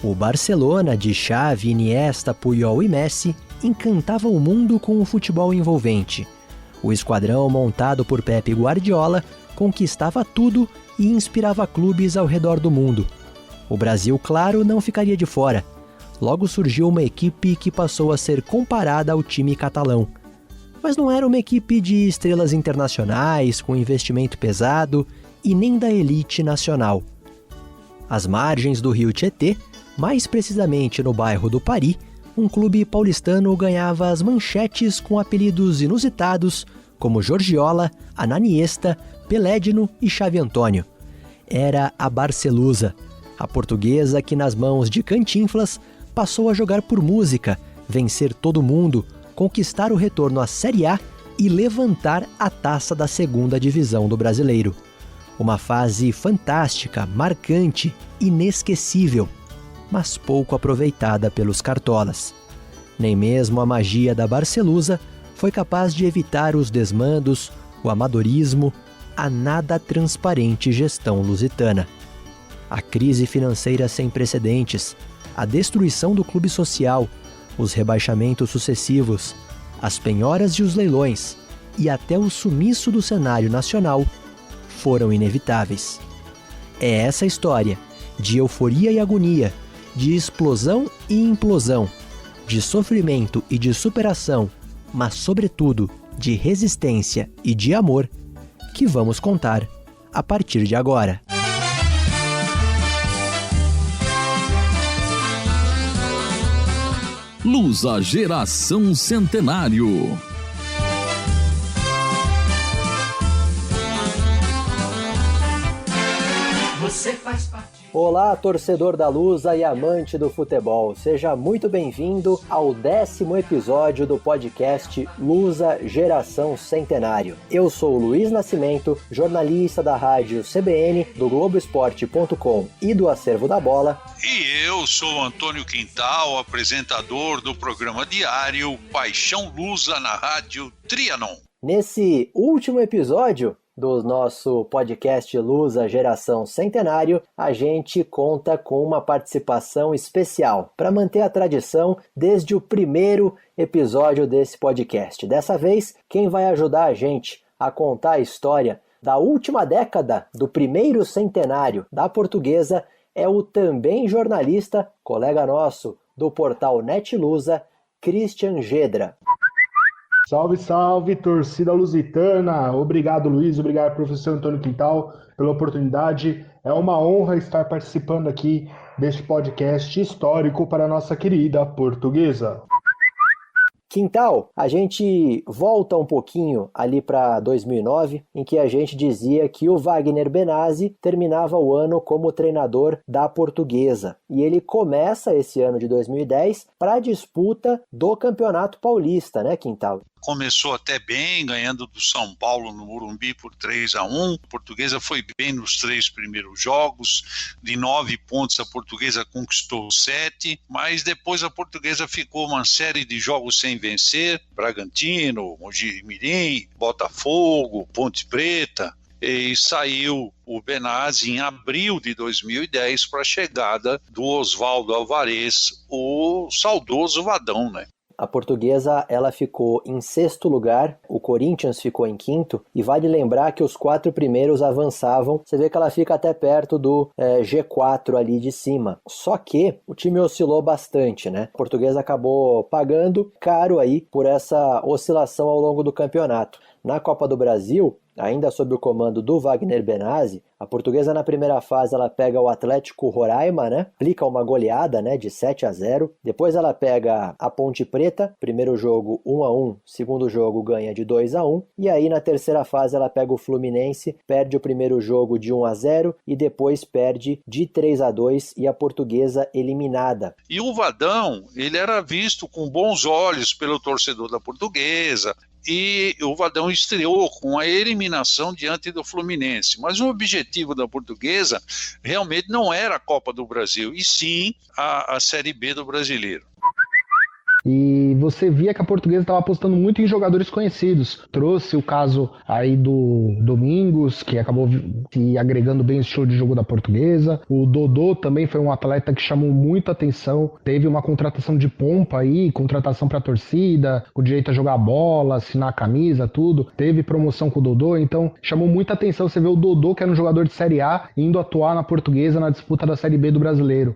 O Barcelona de Xavi, Iniesta, Puyol e Messi encantava o mundo com um futebol envolvente. O esquadrão montado por Pepe Guardiola conquistava tudo e inspirava clubes ao redor do mundo. O Brasil, claro, não ficaria de fora. Logo surgiu uma equipe que passou a ser comparada ao time catalão. Mas não era uma equipe de estrelas internacionais, com investimento pesado e nem da elite nacional. Às margens do rio Tietê, mais precisamente no bairro do Pari, um clube paulistano ganhava as manchetes com apelidos inusitados como Jorgiola, Ananiesta, Pelédino e Xavi Antônio. Era a Barcelusa, a portuguesa que nas mãos de Cantinflas passou a jogar por música, vencer todo mundo, conquistar o retorno à Série A e levantar a taça da segunda divisão do Brasileiro. Uma fase fantástica, marcante, inesquecível, mas pouco aproveitada pelos cartolas. Nem mesmo a magia da Barcelusa foi capaz de evitar os desmandos, o amadorismo, a nada transparente gestão lusitana. A crise financeira sem precedentes, a destruição do clube social, os rebaixamentos sucessivos, as penhoras e os leilões, e até o sumiço do cenário nacional, foram inevitáveis. É essa história de euforia e agonia, de explosão e implosão, de sofrimento e de superação, mas sobretudo de resistência e de amor, que vamos contar a partir de agora. Lusa Geração Centenário. Você faz parte. Olá, torcedor da Lusa e amante do futebol. Seja muito bem-vindo ao 10º episódio do podcast Lusa Geração Centenário. Eu sou o Luiz Nascimento, jornalista da rádio CBN, do Globoesporte.com e do Acervo da Bola. E eu sou o Antônio Quintal, apresentador do programa diário Paixão Lusa na rádio Trianon. Nesse último episódio do nosso podcast Lusa Geração Centenário, a gente conta com uma participação especial para manter a tradição desde o primeiro episódio desse podcast. Dessa vez, quem vai ajudar a gente a contar a história da última década do primeiro centenário da Portuguesa é o também jornalista, colega nosso do portal NetLusa, Christian Gedra. Salve, salve, torcida lusitana! Obrigado, Luiz, obrigado, professor Antônio Quintal, pela oportunidade. É uma honra estar participando aqui deste podcast histórico para a nossa querida Portuguesa. Quintal, a gente volta um pouquinho ali para 2009, em que a gente dizia que o Wagner Benazzi terminava o ano como treinador da Portuguesa. E ele começa esse ano de 2010 para a disputa do Campeonato Paulista, né, Quintal? Começou até bem, ganhando do São Paulo no Morumbi por 3-1. A Portuguesa foi bem nos 3 primeiros jogos. De 9 pontos, a Portuguesa conquistou 7. Mas depois a Portuguesa ficou uma série de jogos sem vencer. Bragantino, Mogi Mirim, Botafogo, Ponte Preta. E saiu o Benazzi em abril de 2010 para a chegada do Oswaldo Alvarez, o saudoso Vadão, né? A Portuguesa ela ficou em 6º lugar, o Corinthians ficou em 5º, e vale lembrar que os 4 primeiros avançavam. Você vê que ela fica até perto do G4 ali de cima. Só que o time oscilou bastante, né? A Portuguesa acabou pagando caro aí por essa oscilação ao longo do campeonato. Na Copa do Brasil, ainda sob o comando do Wagner Benazzi, a Portuguesa na primeira fase ela pega o Atlético Roraima, né? Aplica uma goleada, né, de 7-0. Depois ela pega a Ponte Preta, primeiro jogo 1-1, segundo jogo ganha de 2-1. E aí na terceira fase ela pega o Fluminense, perde o primeiro jogo de 1-0 e depois perde de 3-2 e a Portuguesa eliminada. E o Vadão, ele era visto com bons olhos pelo torcedor da Portuguesa. E o Vadão estreou com a eliminação diante do Fluminense. Mas o objetivo da Portuguesa realmente não era a Copa do Brasil, e sim a Série B do Brasileiro. e você via que a Portuguesa estava apostando muito em jogadores conhecidos. Trouxe o caso aí do Domingos, que acabou se agregando bem o estilo de jogo da Portuguesa. O Dodô também foi um atleta que chamou muita atenção, teve uma contratação de pompa aí, contratação para a torcida, com direito a jogar bola, assinar a camisa, tudo. Teve promoção com o Dodô, então chamou muita atenção você ver o Dodô, que era um jogador de Série A, indo atuar na Portuguesa na disputa da Série B do Brasileiro.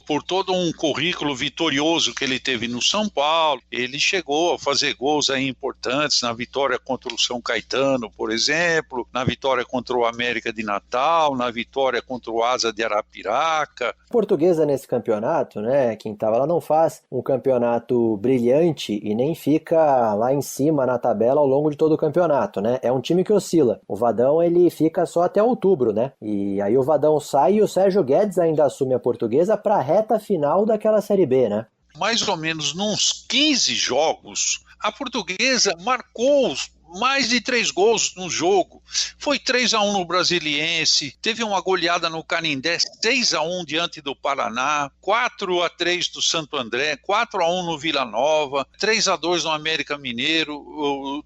Por todo um currículo vitorioso que ele teve no São Paulo, ele chegou a fazer gols aí importantes na vitória contra o São Caetano, por exemplo, na vitória contra o América de Natal, na vitória contra o Asa de Arapiraca. A Portuguesa nesse campeonato, né, Quintal, ela não faz um campeonato brilhante e nem fica lá em cima na tabela ao longo de todo o campeonato, né? É um time que oscila. O Vadão, ele fica só até outubro, né? E aí o Vadão sai e o Sérgio Guedes ainda assume a Portuguesa para reta final daquela Série B, né? Mais ou menos nos 15 jogos, a Portuguesa marcou mais de 3 gols no jogo. Foi 3-1 no Brasiliense, teve uma goleada no Canindé, 6-1 diante do Paraná, 4-3 do Santo André, 4-1 no Vila Nova, 3-2 no América Mineiro,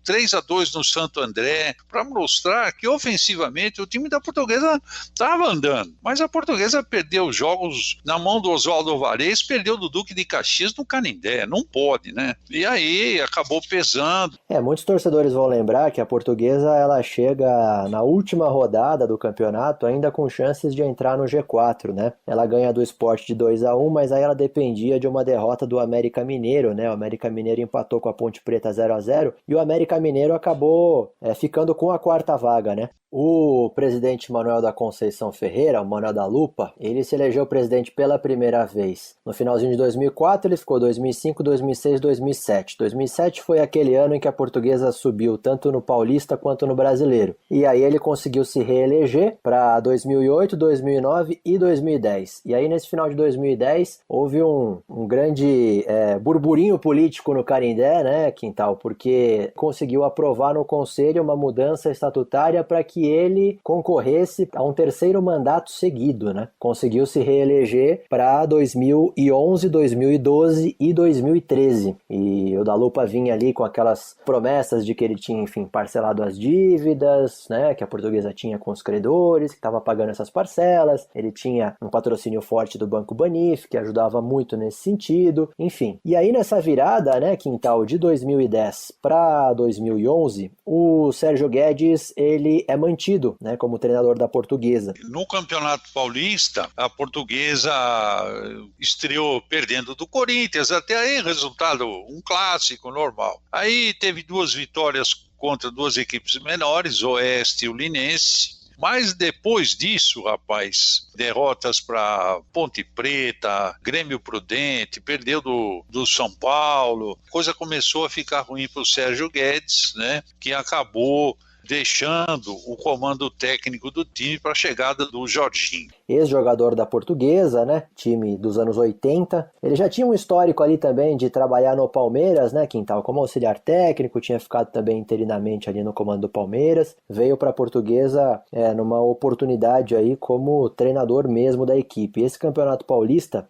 3-2 no Santo André, para mostrar que ofensivamente o time da Portuguesa estava andando. Mas a Portuguesa perdeu os jogos na mão do Oswaldo Alvarez, perdeu do Duque de Caxias no Canindé, não pode, né? E aí acabou pesando. Muitos torcedores vão lembrar que a Portuguesa ela chega na última rodada do campeonato ainda com chances de entrar no G4, né? Ela ganha do Sport de 2-1, mas aí ela dependia de uma derrota do América Mineiro, né? O América Mineiro empatou com a Ponte Preta 0-0 e o América Mineiro acabou ficando com a quarta vaga, né? O presidente Manuel da Conceição Ferreira, o Manuel da Lupa, ele se elegeu presidente pela primeira vez. No finalzinho de 2004, ele ficou 2005, 2006, 2007. 2007 foi aquele ano em que a Portuguesa subiu tanto no Paulista quanto no Brasileiro. E aí ele conseguiu se reeleger para 2008, 2009 e 2010. E aí nesse final de 2010 houve um grande burburinho político no Canindé, né, Quintal? Porque conseguiu aprovar no Conselho uma mudança estatutária para que ele concorresse a um terceiro mandato seguido, né? Conseguiu se reeleger para 2011, 2012 e 2013. E o da Lupa vinha ali com aquelas promessas de que ele tinha, enfim, parcelado as dívidas, né? Que a Portuguesa tinha com os credores, que estava pagando essas parcelas. Ele tinha um patrocínio forte do Banco Banif, que ajudava muito nesse sentido. Enfim. E aí nessa virada, né, Quintal, de 2010 para 2011, o Sérgio Guedes, ele é mantido, né, como treinador da Portuguesa. No Campeonato Paulista, a Portuguesa estreou perdendo do Corinthians, até aí resultado um clássico normal. Aí teve 2 vitórias contra 2 equipes menores, Oeste e o Linense. Mas depois disso, rapaz, derrotas para Ponte Preta, Grêmio Prudente, perdeu do São Paulo, a coisa começou a ficar ruim para o Sérgio Guedes, né, que acabou deixando o comando técnico do time para a chegada do Jorginho. Ex-jogador da Portuguesa, né? Time dos anos 80. Ele já tinha um histórico ali também de trabalhar no Palmeiras, né, Quintal? Como auxiliar técnico, tinha ficado também interinamente ali no comando do Palmeiras. Veio para a Portuguesa numa oportunidade aí como treinador mesmo da equipe. Esse Campeonato Paulista,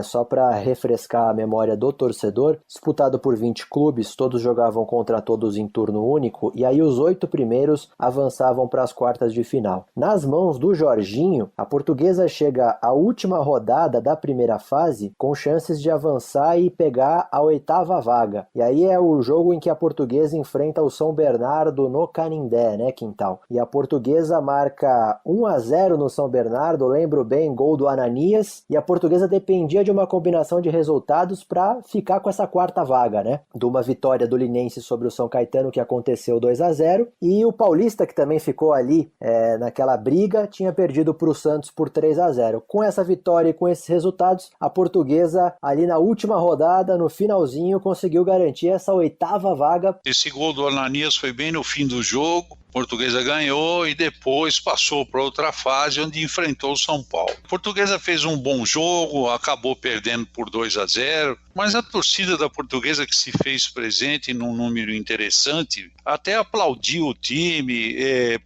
só para refrescar a memória do torcedor, disputado por 20 clubes, todos jogavam contra todos em turno único, e aí os 8 primeiros avançavam para as quartas de final. Nas mãos do Jorginho, a Portuguesa chega à última rodada da primeira fase com chances de avançar e pegar a 8ª vaga. E aí é o jogo em que a Portuguesa enfrenta o São Bernardo no Canindé, né, Quintal? E a Portuguesa marca 1-0 no São Bernardo, lembro bem, gol do Ananias, e a Portuguesa dependia de uma combinação de resultados para ficar com essa 4ª vaga, né? De uma vitória do Linense sobre o São Caetano, que aconteceu 2-0, e o Paulista, que também ficou ali naquela briga, tinha perdido para o Santos por 3-0. Com essa vitória e com esses resultados, a Portuguesa, ali na última rodada, no finalzinho, conseguiu garantir essa 8ª vaga. Esse gol do Ananias foi bem no fim do jogo. A Portuguesa ganhou e depois passou para outra fase, onde enfrentou o São Paulo. A Portuguesa fez um bom jogo, acabou perdendo por 2-0. Mas a torcida da Portuguesa, que se fez presente num número interessante, até aplaudiu o time,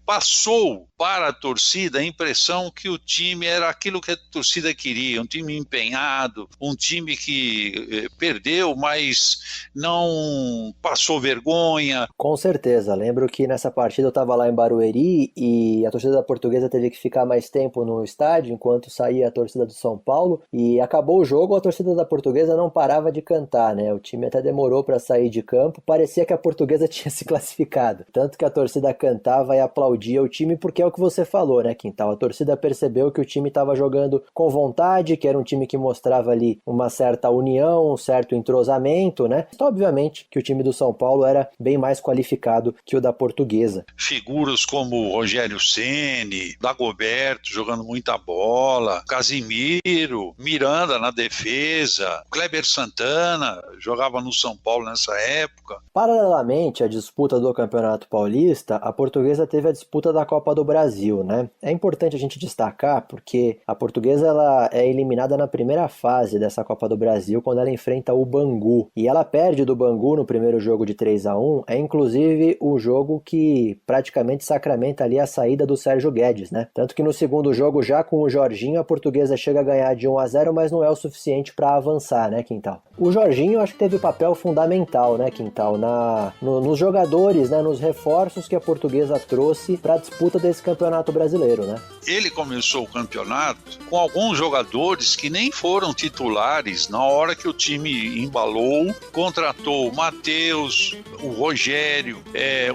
passou para a torcida a impressão que o time era aquilo que a torcida queria, um time empenhado, um time que perdeu, mas não passou vergonha. Com certeza, lembro que nessa partida eu estava lá em Barueri e a torcida da Portuguesa teve que ficar mais tempo no estádio enquanto saía a torcida do São Paulo, e acabou o jogo, a torcida da Portuguesa não parava de cantar, né? O time até demorou para sair de campo, parecia que a Portuguesa tinha se classificado, tanto que a torcida cantava e aplaudia o time, porque é o que você falou, né, Quintal? A torcida percebeu que o time estava jogando com vontade, que era um time que mostrava ali uma certa união, um certo entrosamento, né? Então, obviamente que o time do São Paulo era bem mais qualificado que o da Portuguesa. Figuras como Rogério Ceni, Dagoberto jogando muita bola, Casimiro, Miranda na defesa, Kleber Santana jogava no São Paulo nessa época. Paralelamente à disputa do Campeonato Paulista, a Portuguesa teve a disputa da Copa do Brasil, né? É importante a gente destacar porque a Portuguesa ela é eliminada na primeira fase dessa Copa do Brasil quando ela enfrenta o Bangu. E ela perde do Bangu no primeiro jogo de 3-1, é inclusive o jogo que praticamente sacramenta ali a saída do Sérgio Guedes, né? Tanto que no segundo jogo, já com o Jorginho, a Portuguesa chega a ganhar de 1-0, mas não é o suficiente para avançar, né, Quintal? O Jorginho acho que teve papel fundamental, né, Quintal, nos jogadores, né, nos reforços que a Portuguesa trouxe para a disputa desse Campeonato Brasileiro, né? Ele começou o campeonato com alguns jogadores que nem foram titulares na hora que o time embalou, contratou o Matheus, o Rogério,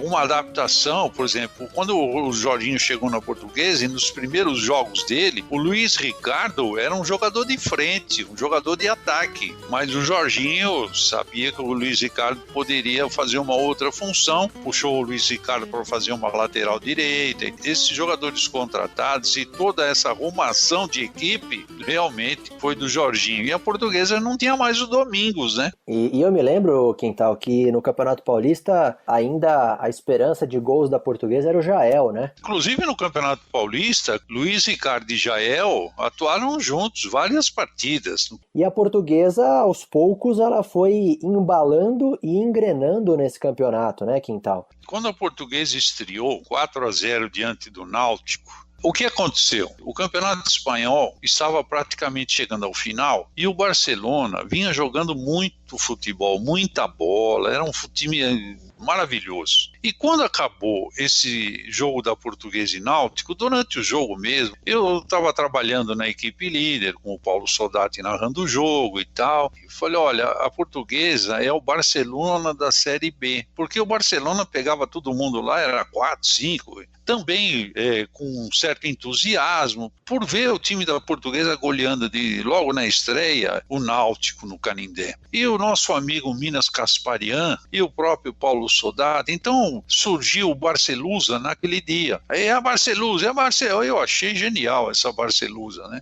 uma adaptação, por exemplo, quando o Jorginho chegou na Portuguesa e nos primeiros jogos dele, o Luiz Ricardo era um jogador de frente, um jogador de ataque, mas o Jorginho sabia que o Luiz Ricardo poderia fazer uma outra função, puxou o Luiz Ricardo para fazer uma lateral direita. Esses jogadores contratados e toda essa arrumação de equipe realmente foi do Jorginho, e a Portuguesa não tinha mais o Domingos, né? E eu me lembro, Quintal, que no Campeonato Paulista ainda a esperança de gols da Portuguesa era o Jael, né? Inclusive no Campeonato Paulista, Luiz Ricardo e Jael atuaram juntos várias partidas. E a Portuguesa, aos poucos, ela foi embalando e engrenando nesse campeonato, né, Quintal? Quando a Portuguesa estreou 4-0 diante do Náutico, o que aconteceu? O Campeonato Espanhol estava praticamente chegando ao final e o Barcelona vinha jogando muito futebol, muita bola, era um time maravilhoso. E quando acabou esse jogo da Portuguesa e Náutico, durante o jogo mesmo, eu estava trabalhando na equipe líder, com o Paulo Soldati narrando o jogo e tal, e falei, olha, a Portuguesa é o Barcelona da Série B, porque o Barcelona pegava todo mundo lá, era 4, 5, também com um certo entusiasmo, por ver o time da Portuguesa goleando logo na estreia o Náutico no Canindé. E o nosso amigo Minas Casparian e o próprio Paulo Soldati, então surgiu o Barcelusa naquele dia. É a Barcelusa, eu achei genial essa Barcelusa, né?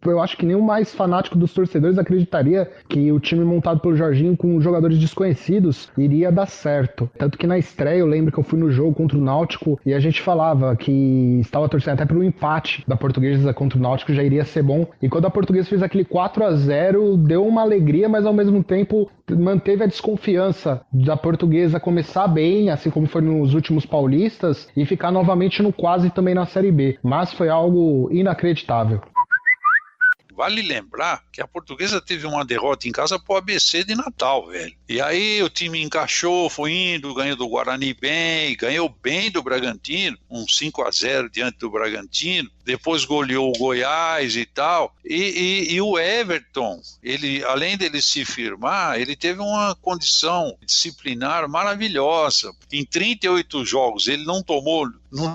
Eu acho que nem o mais fanático dos torcedores acreditaria que o time montado pelo Jorginho com jogadores desconhecidos iria dar certo. Tanto que na estreia eu lembro que eu fui no jogo contra o Náutico e a gente falava que estava torcendo até pelo empate da Portuguesa contra o Náutico, já iria ser bom. E quando a Portuguesa fez aquele 4-0, deu uma alegria, mas ao mesmo tempo manteve a desconfiança da Portuguesa começar bem, assim como foi nos últimos paulistas, e ficar novamente no quase também na Série B. Mas foi algo inacreditável. Vale lembrar que a Portuguesa teve uma derrota em casa pro ABC de Natal, velho. E aí o time encaixou, foi indo, ganhou do Guarani bem, ganhou bem do Bragantino, um 5-0 diante do Bragantino, depois goleou o Goiás e tal. E o Everton, ele, além dele se firmar, ele teve uma condição disciplinar maravilhosa. Em 38 jogos ele não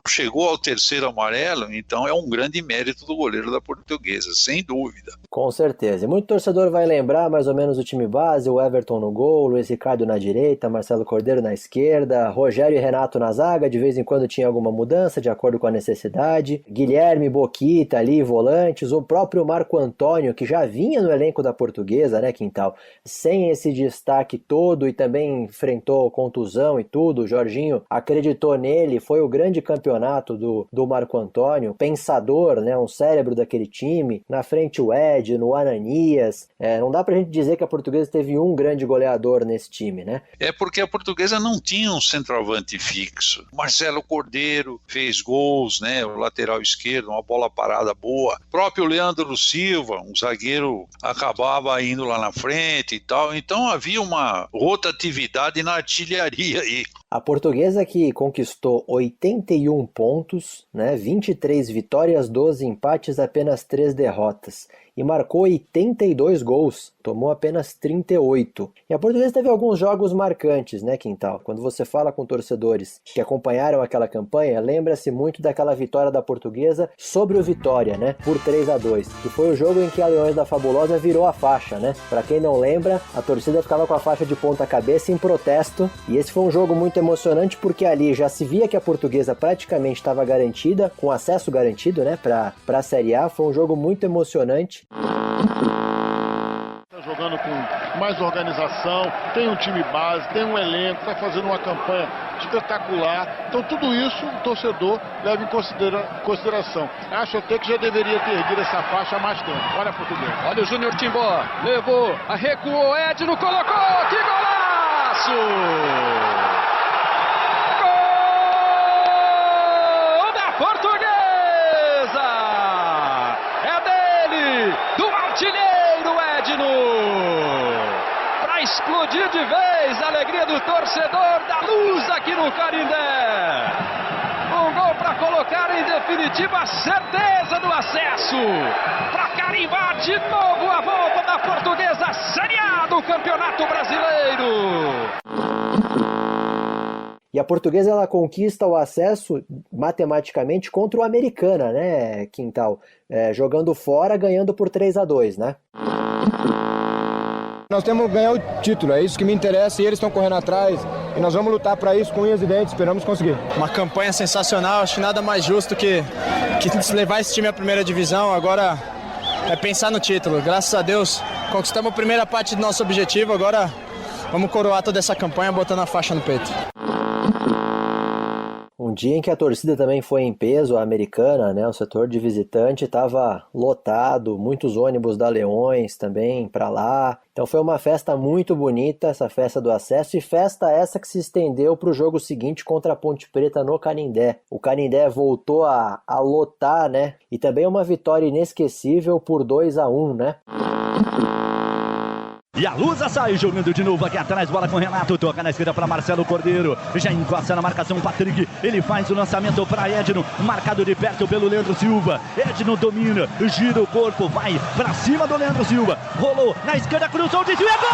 chegou ao terceiro amarelo, então é um grande mérito do goleiro da Portuguesa, sem dúvida. Com certeza. E muito torcedor vai lembrar mais ou menos o time base, o Everton no gol, gol, Luiz Ricardo na direita, Marcelo Cordeiro na esquerda, Rogério e Renato na zaga, de vez em quando tinha alguma mudança, de acordo com a necessidade, Guilherme, Boquita ali, volantes, o próprio Marco Antônio, que já vinha no elenco da Portuguesa, né, Quintal? Sem esse destaque todo e também enfrentou contusão e tudo, o Jorginho acreditou nele, foi o grande campeonato do Marco Antônio, pensador, né, um cérebro daquele time, na frente o Edno, o Ananias, não dá pra gente dizer que a Portuguesa teve um grande goleador nesse time, né? É porque a Portuguesa não tinha um centroavante fixo. Marcelo Cordeiro fez gols, né, o lateral esquerdo, uma bola parada boa. O próprio Leandro Silva, um zagueiro, acabava indo lá na frente e tal. Então havia uma rotatividade na artilharia aí. A Portuguesa que conquistou 81 pontos, né, 23 vitórias, 12 empates, apenas 3 derrotas. E marcou 82 gols, tomou apenas 38. E a Portuguesa teve alguns jogos marcantes, né, Quintal? Quando você fala com torcedores que acompanharam aquela campanha, lembra-se muito daquela vitória da Portuguesa sobre o Vitória, né, por 3-2, que foi o jogo em que a Leões da Fabulosa virou a faixa, né? Pra quem não lembra, a torcida ficava com a faixa de ponta cabeça em protesto, e esse foi um jogo muito emocionante porque ali já se via que a Portuguesa praticamente estava garantida, com acesso garantido, né, pra Série A. Foi um jogo muito emocionante. Tá jogando com mais organização, tem um time base, tem um elenco, está fazendo uma campanha espetacular. Então tudo isso o torcedor leva em consideração. Acho até que já deveria ter erguido essa faixa há mais tempo. Olha a Portuguesa. Olha o Júnior Timbó, levou, recuou, Edno colocou, que golaço! Portuguesa! É dele, do artilheiro Edno! Para explodir de vez a alegria do torcedor da Luz aqui no Canindé! Um gol para colocar em definitiva a certeza do acesso! Para carimbar de novo a volta da Portuguesa Série A do Campeonato Brasileiro! E a Portuguesa ela conquista o acesso matematicamente contra o Americana, né, Quintal? Jogando fora, ganhando por 3-2, né? Nós temos que ganhar o título, é isso que me interessa e eles estão correndo atrás. E nós vamos lutar para isso com unhas e dentes, esperamos conseguir. Uma campanha sensacional, acho que nada mais justo que levar esse time à primeira divisão. Agora é pensar no título. Graças a Deus, conquistamos a primeira parte do nosso objetivo, agora vamos coroar toda essa campanha botando a faixa no peito. Um dia em que a torcida também foi em peso, a Americana, né? O setor de visitante estava lotado, muitos ônibus da Leões também para lá. Então foi uma festa muito bonita, essa festa do acesso, e festa essa que se estendeu para o jogo seguinte contra a Ponte Preta no Canindé. O Canindé voltou a lotar, né? E também uma vitória inesquecível por 2-1, né? E a Lusa sai jogando de novo aqui atrás, bola com o Renato, toca na esquerda para Marcelo Cordeiro, já encosta na marcação Patrick, ele faz o lançamento para Edno, marcado de perto pelo Leandro Silva, Edno domina, gira o corpo, vai para cima do Leandro Silva, rolou na esquerda, cruzou, desvio, é gol!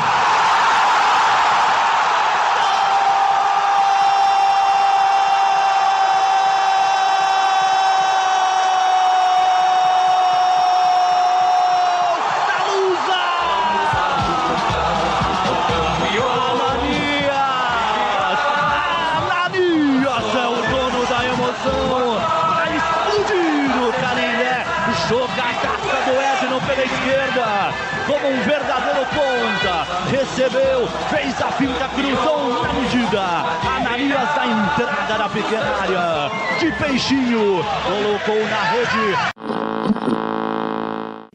Jogadaça do Edno pela esquerda, como um verdadeiro ponta, recebeu, fez a finta, cruzou na medida, Ananias da entrada na pequena área, de peixinho, colocou na rede.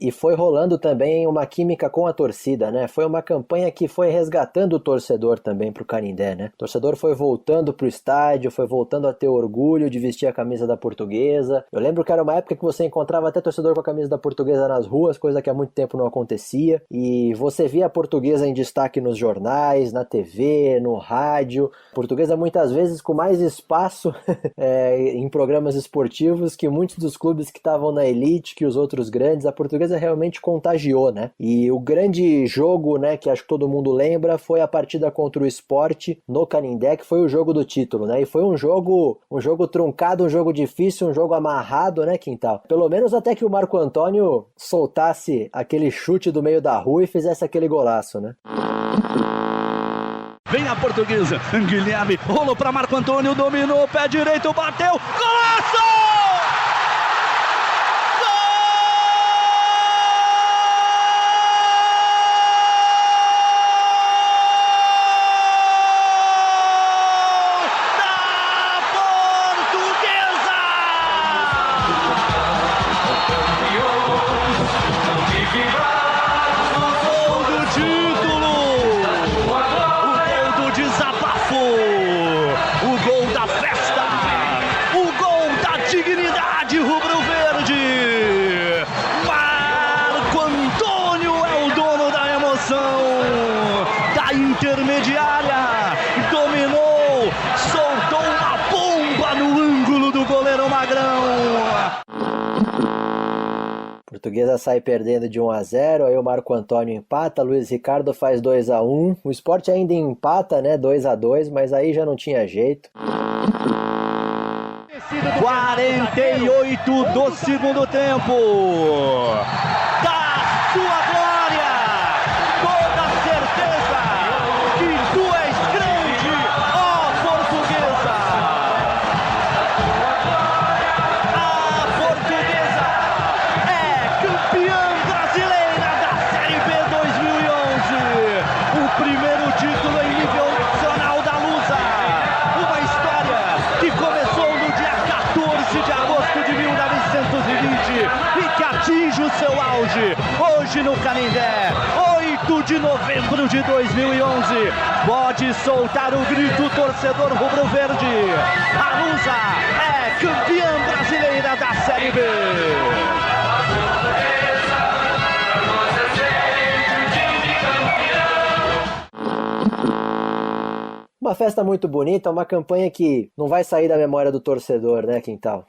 E foi rolando também uma química com a torcida, né? Foi uma campanha que foi resgatando o torcedor também pro Canindé, né? O torcedor foi voltando pro estádio, foi voltando a ter orgulho de vestir a camisa da Portuguesa. Eu lembro que era uma época que você encontrava até torcedor com a camisa da Portuguesa nas ruas, coisa que há muito tempo não acontecia. E você via a Portuguesa em destaque nos jornais, na TV, no rádio. A Portuguesa muitas vezes com mais espaço em programas esportivos que muitos dos clubes que estavam na elite, que os outros grandes. A Portuguesa realmente contagiou, né? E o grande jogo, né, que acho que todo mundo lembra, foi a partida contra o Sport no Canindé, que foi o jogo do título, né? E foi um jogo truncado, um jogo difícil, um jogo amarrado, né, Quintal? Pelo menos até que o Marco Antônio soltasse aquele chute do meio da rua e fizesse aquele golaço, né? Tem a Portuguesa. Guilherme rolou para Marco Antônio, dominou, pé direito, bateu. Golaço! Intermediária, dominou, soltou uma bomba no ângulo do goleiro Magrão. Portuguesa sai perdendo de 1-0, aí o Marco Antônio empata, Luiz Ricardo faz 2-1, o Sport ainda empata, né, 2-2, mas aí já não tinha jeito. 48 do segundo tempo, da sua glória, toda certeza que tu és grande, ó Portuguesa. A Portuguesa é campeã brasileira da Série B 2011, o primeiro título em nível nacional da Lusa, uma história que começou no dia 14 de agosto de 1920 e que atinge o seu auge hoje no Canindé, 8 de novembro de 2011. Pode soltar o grito, torcedor rubro-verde. A Lusa é campeã brasileira da Série B. Uma festa muito bonita, uma campanha que não vai sair da memória do torcedor, né, Quintal?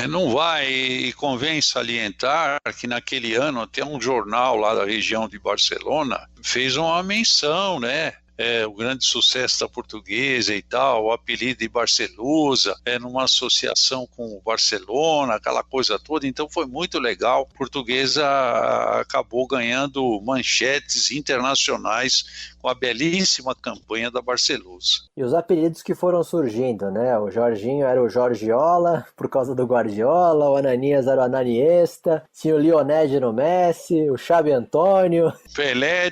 Não vai, e convém salientar que naquele ano até um jornal lá da região de Barcelona fez uma menção, né? O grande sucesso da Portuguesa e tal, o apelido de Barcelusa, numa associação com o Barcelona, aquela coisa toda, então foi muito legal. A Portuguesa acabou ganhando manchetes internacionais com a belíssima campanha da Barcelusa. E os apelidos que foram surgindo, né? O Jorginho era o Jorgiola, por causa do Guardiola, o Ananias era o Ananiesta, tinha o Lionel no Messi, o Xabi Antônio. Pelé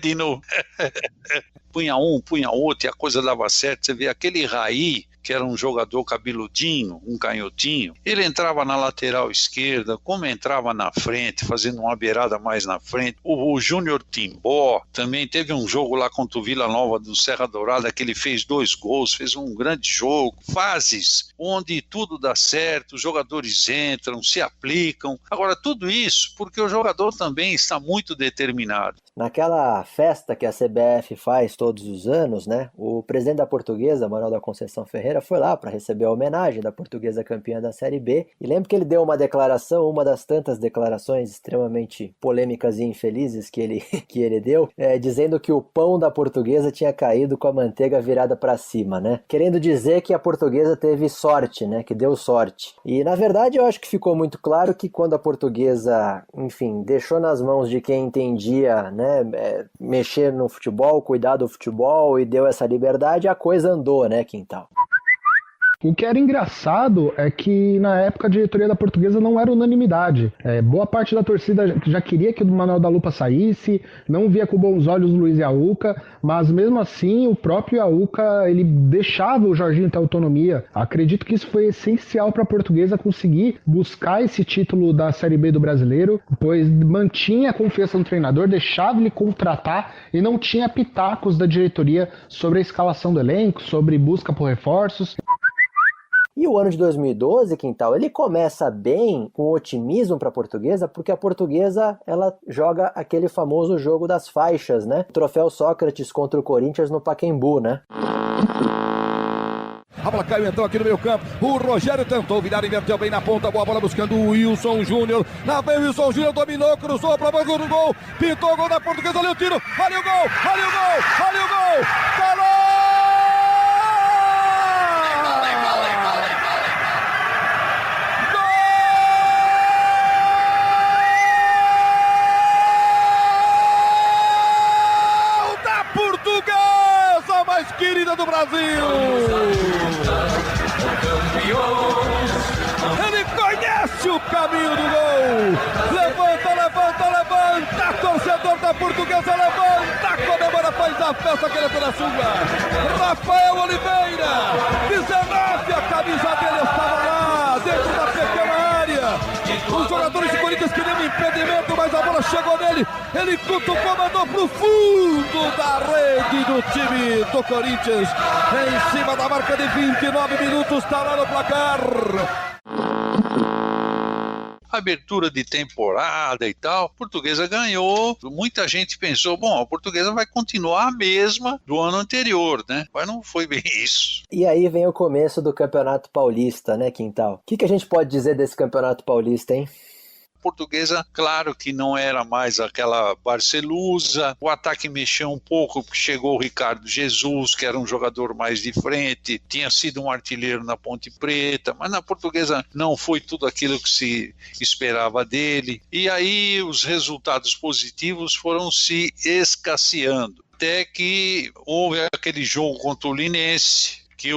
punha um, punha outro, e a coisa dava certo. Você vê aquele Raí, que era um jogador cabeludinho, um canhotinho, ele entrava na lateral esquerda, como entrava na frente, fazendo uma beirada mais na frente. O Júnior Timbó também teve um jogo lá contra o Vila Nova do Serra Dourada, que ele fez 2 gols, fez um grande jogo. Fases onde tudo dá certo, os jogadores entram, se aplicam. Agora, tudo isso porque o jogador também está muito determinado. Naquela festa que a CBF faz todos os anos, né, o presidente da Portuguesa, Manuel da Conceição Ferreira, foi lá para receber a homenagem da Portuguesa campeã da Série B, e lembro que ele deu uma declaração, uma das tantas declarações extremamente polêmicas e infelizes que ele deu, dizendo que o pão da Portuguesa tinha caído com a manteiga virada para cima, né, querendo dizer que a Portuguesa teve sorte, né, que deu sorte. E na verdade eu acho que ficou muito claro que quando a Portuguesa, enfim, deixou nas mãos de quem entendia, né, mexer no futebol, cuidar do futebol e deu essa liberdade, a coisa andou, né, Quintal? O que era engraçado é que na época a diretoria da Portuguesa não era unanimidade. Boa parte da torcida já queria que o Manuel da Lupa saísse, não via com bons olhos o Luiz Yaúca, mas mesmo assim o próprio Yaúca, ele deixava o Jorginho ter autonomia. Acredito que isso foi essencial para a Portuguesa conseguir buscar esse título da Série B do Brasileiro, pois mantinha a confiança no treinador, deixava ele contratar e não tinha pitacos da diretoria sobre a escalação do elenco, sobre busca por reforços. E o ano de 2012, Quintal, ele começa bem, com otimismo para a Portuguesa, porque a Portuguesa ela joga aquele famoso jogo das faixas, né? O troféu Sócrates contra o Corinthians no Pacaembu, né? A bola caiu então aqui no meio campo. O Rogério tentou virar, inverteu bem na ponta. Boa bola buscando o Wilson Júnior. Lá vem o Wilson Júnior, dominou, cruzou para o gol do gol. Pintou o gol da Portuguesa, olha o tiro, olha o gol, olha o gol, olha o gol. Falou! Querida do Brasil! Esse o caminho do gol. Levanta, torcedor da Portuguesa, levanta, comemora, faz a festa que ele pela sua. Rafael Oliveira, 19, a camisa dele estava lá, dentro da pequena área. Os jogadores do Corinthians queriam um impedimento, mas a bola chegou nele. Ele cutucou, mandou pro fundo da rede do time do Corinthians. Em cima da marca de 29 minutos, está lá no placar. Abertura de temporada e tal, a Portuguesa ganhou, muita gente pensou, bom, a Portuguesa vai continuar a mesma do ano anterior, né? Mas não foi bem isso. E aí vem o começo do Campeonato Paulista, né, Quintal? O que a gente pode dizer desse Campeonato Paulista, hein? Portuguesa, claro que não era mais aquela Barcelusa, o ataque mexeu um pouco, porque chegou o Ricardo Jesus, que era um jogador mais de frente, tinha sido um artilheiro na Ponte Preta, mas na Portuguesa não foi tudo aquilo que se esperava dele, e aí os resultados positivos foram se escasseando, até que houve aquele jogo contra o Linense, que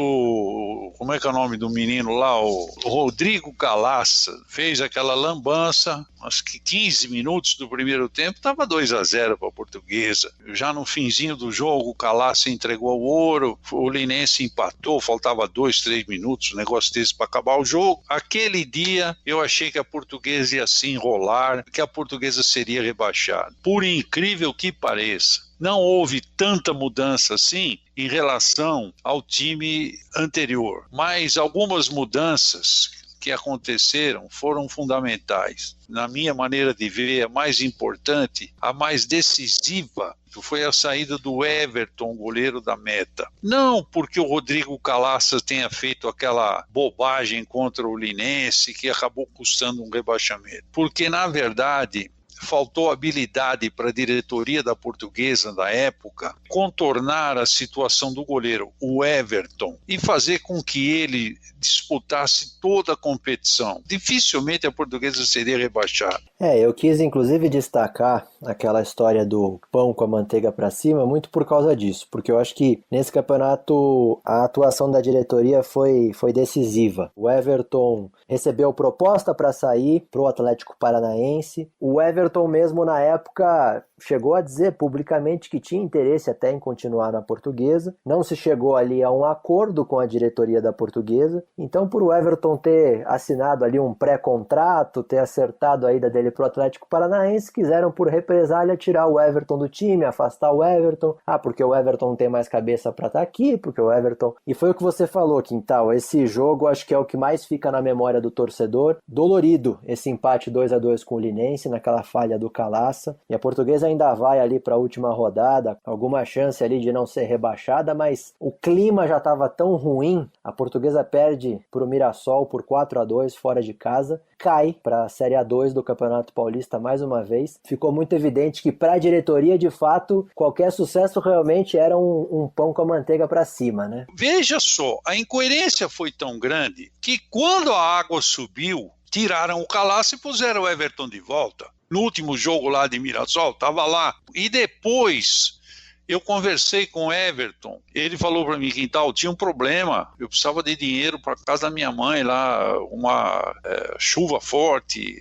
como é que é o nome do menino lá, o Rodrigo Calaça, fez aquela lambança, acho que 15 minutos do primeiro tempo, estava 2-0 para a Portuguesa. Já no finzinho do jogo, o Calaça entregou o ouro, o Linense empatou, faltava 2-3 minutos, um negócio desse para acabar o jogo. Aquele dia, eu achei que a Portuguesa ia se enrolar, que a Portuguesa seria rebaixada. Por incrível que pareça, não houve tanta mudança assim em relação ao time anterior, mas algumas mudanças que aconteceram foram fundamentais. Na minha maneira de ver, a mais importante, a mais decisiva, foi a saída do Everton, goleiro da Meta. Não porque o Rodrigo Calaça tenha feito aquela bobagem contra o Linense que acabou custando um rebaixamento, porque na verdade faltou habilidade para a diretoria da Portuguesa da época contornar a situação do goleiro, o Everton, e fazer com que ele disputasse toda a competição. Dificilmente a Portuguesa seria rebaixada. Eu quis inclusive destacar aquela história do pão com a manteiga para cima muito por causa disso, porque eu acho que nesse campeonato a atuação da diretoria foi decisiva. O Everton recebeu proposta para sair para o Atlético Paranaense. O Everton mesmo na época chegou a dizer publicamente que tinha interesse até em continuar na Portuguesa. Não se chegou ali a um acordo com a diretoria da Portuguesa. Então, por o Everton ter assinado ali um pré-contrato, ter acertado a ida dele para o Atlético Paranaense, quiseram por represália tirar o Everton do time, afastar o Everton. Porque o Everton não tem mais cabeça para estar aqui, porque o Everton... E foi o que você falou, Quintal. Esse jogo acho que é o que mais fica na memória do torcedor. Dolorido esse empate 2-2 com o Linense, naquela falha do Calaça. E a Portuguesa ainda vai ali para a última rodada, alguma chance ali de não ser rebaixada, mas o clima já estava tão ruim. A Portuguesa perde para o Mirassol por 4-2 fora de casa, cai para a Série A2 do Campeonato Paulista mais uma vez. Ficou muito evidente que para a diretoria, de fato, qualquer sucesso realmente era um pão com a manteiga para cima, né? Veja só, a incoerência foi tão grande que quando a água subiu, tiraram o Calaça e puseram o Everton de volta. No último jogo lá de Mirassol, estava lá. E depois eu conversei com o Everton, ele falou para mim, Quintal, tinha um problema, eu precisava de dinheiro para casa da minha mãe lá, uma chuva forte,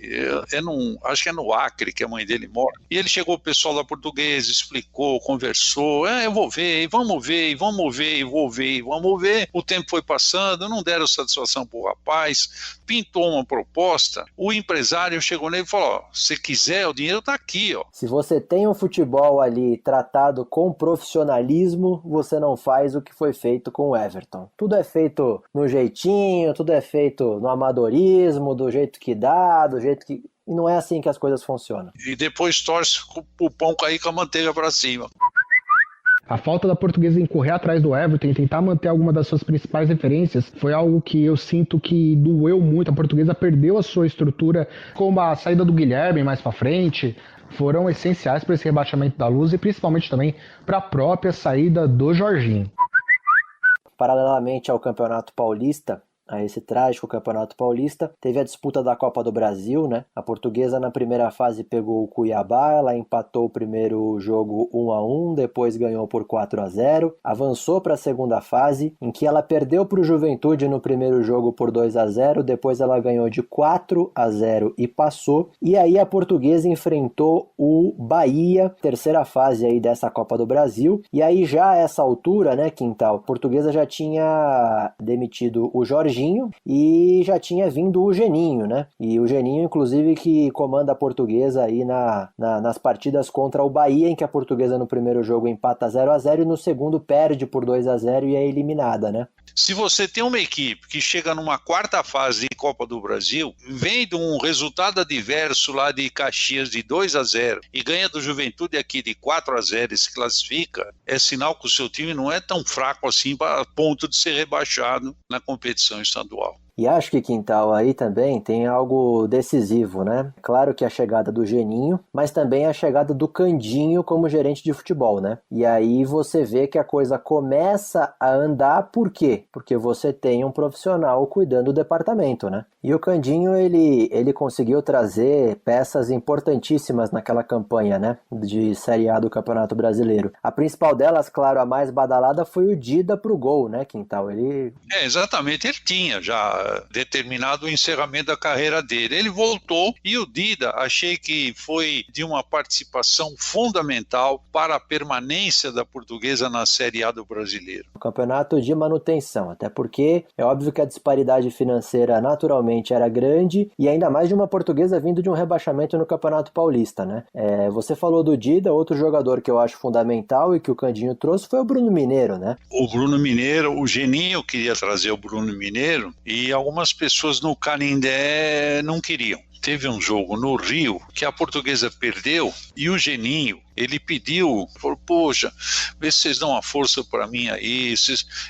acho que é no Acre que a mãe dele mora. E ele chegou, o pessoal da Portuguesa, explicou, conversou, eu vou ver, e vamos ver, e vamos ver, e vou ver, e vamos ver. O tempo foi passando, não deram satisfação para o rapaz, pintou uma proposta, o empresário chegou nele e falou, se quiser, o dinheiro está aqui. Ó. Se você tem um futebol ali tratado com profissionalismo, você não faz o que foi feito com o Everton. Tudo é feito no jeitinho, tudo é feito no amadorismo, do jeito que dá, do jeito que... E não é assim que as coisas funcionam. E depois torce o pão cair com a manteiga para cima. A falta da Portuguesa em correr atrás do Everton e tentar manter alguma das suas principais referências foi algo que eu sinto que doeu muito. A Portuguesa perdeu a sua estrutura, como a saída do Guilherme mais para frente, foram essenciais para esse rebaixamento da Luz e principalmente também para a própria saída do Jorginho. Paralelamente ao Campeonato Paulista, a esse trágico Campeonato Paulista, teve a disputa da Copa do Brasil, né? A Portuguesa na primeira fase pegou o Cuiabá, ela empatou o primeiro jogo 1-1, depois ganhou por 4-0, avançou para a segunda fase, em que ela perdeu para o Juventude no primeiro jogo por 2-0, depois ela ganhou de 4-0 e passou, e aí a Portuguesa enfrentou o Bahia, terceira fase aí dessa Copa do Brasil, e aí já a essa altura, né, Quintal, a Portuguesa já tinha demitido o Jorginho e já tinha vindo o Geninho, né, e o Geninho inclusive que comanda a Portuguesa aí nas partidas contra o Bahia, em que a Portuguesa no primeiro jogo empata 0-0 e no segundo perde por 2-0 e é eliminada, né. Se você tem uma equipe que chega numa quarta fase de Copa do Brasil, vem de um resultado adverso lá de Caxias de 2-0 e ganha do Juventude aqui de 4-0 e se classifica, é sinal que o seu time não é tão fraco assim a ponto de ser rebaixado na competição estadual. E acho que, Quintal, aí também tem algo decisivo, né? Claro que a chegada do Geninho, mas também a chegada do Candinho como gerente de futebol, né? E aí você vê que a coisa começa a andar, por quê? Porque você tem um profissional cuidando do departamento, né? E o Candinho, ele conseguiu trazer peças importantíssimas naquela campanha, né? De Série A do Campeonato Brasileiro. A principal delas, claro, a mais badalada foi o Dida pro gol, né, Quintal? Exatamente, ele tinha já determinado o encerramento da carreira dele. Ele voltou e o Dida, achei que foi de uma participação fundamental para a permanência da Portuguesa na Série A do Brasileiro. O campeonato de manutenção, até porque é óbvio que a disparidade financeira naturalmente era grande e ainda mais de uma Portuguesa vindo de um rebaixamento no Campeonato Paulista, né? Você falou do Dida, outro jogador que eu acho fundamental e que o Candinho trouxe foi o Bruno Mineiro, né? O Bruno Mineiro, o Geninho queria trazer o Bruno Mineiro e algumas pessoas no Canindé não queriam. Teve um jogo no Rio que a Portuguesa perdeu e o Geninho, ele pediu, falou, poxa, vê se vocês dão uma força para mim aí.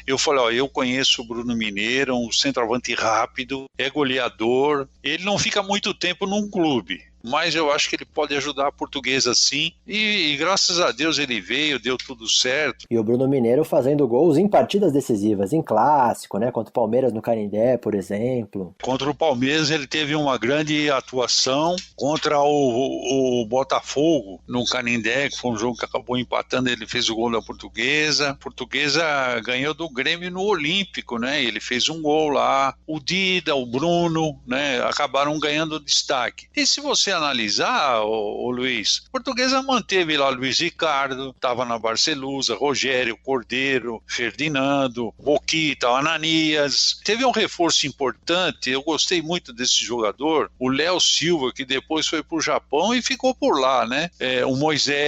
Eu falei, eu conheço o Bruno Mineiro, um centroavante rápido, é goleador, ele não fica muito tempo num clube, mas eu acho que ele pode ajudar a Portuguesa sim, e graças a Deus ele veio, deu tudo certo. E o Bruno Mineiro fazendo gols em partidas decisivas, em clássico, né, contra o Palmeiras no Canindé, por exemplo. Contra o Palmeiras ele teve uma grande atuação, contra o Botafogo no Canindé, que foi um jogo que acabou empatando, ele fez o gol da Portuguesa. A Portuguesa ganhou do Grêmio no Olímpico, né, ele fez um gol lá. O Dida, o Bruno, né, acabaram ganhando destaque. E se você analisar, o Luiz, a Portuguesa manteve lá Luiz Ricardo, estava na Barcelusa, Rogério, Cordeiro, Ferdinando, Boquita, Ananias. Teve um reforço importante, eu gostei muito desse jogador, o Léo Silva, que depois foi para o Japão e ficou por lá, né? O Moisés.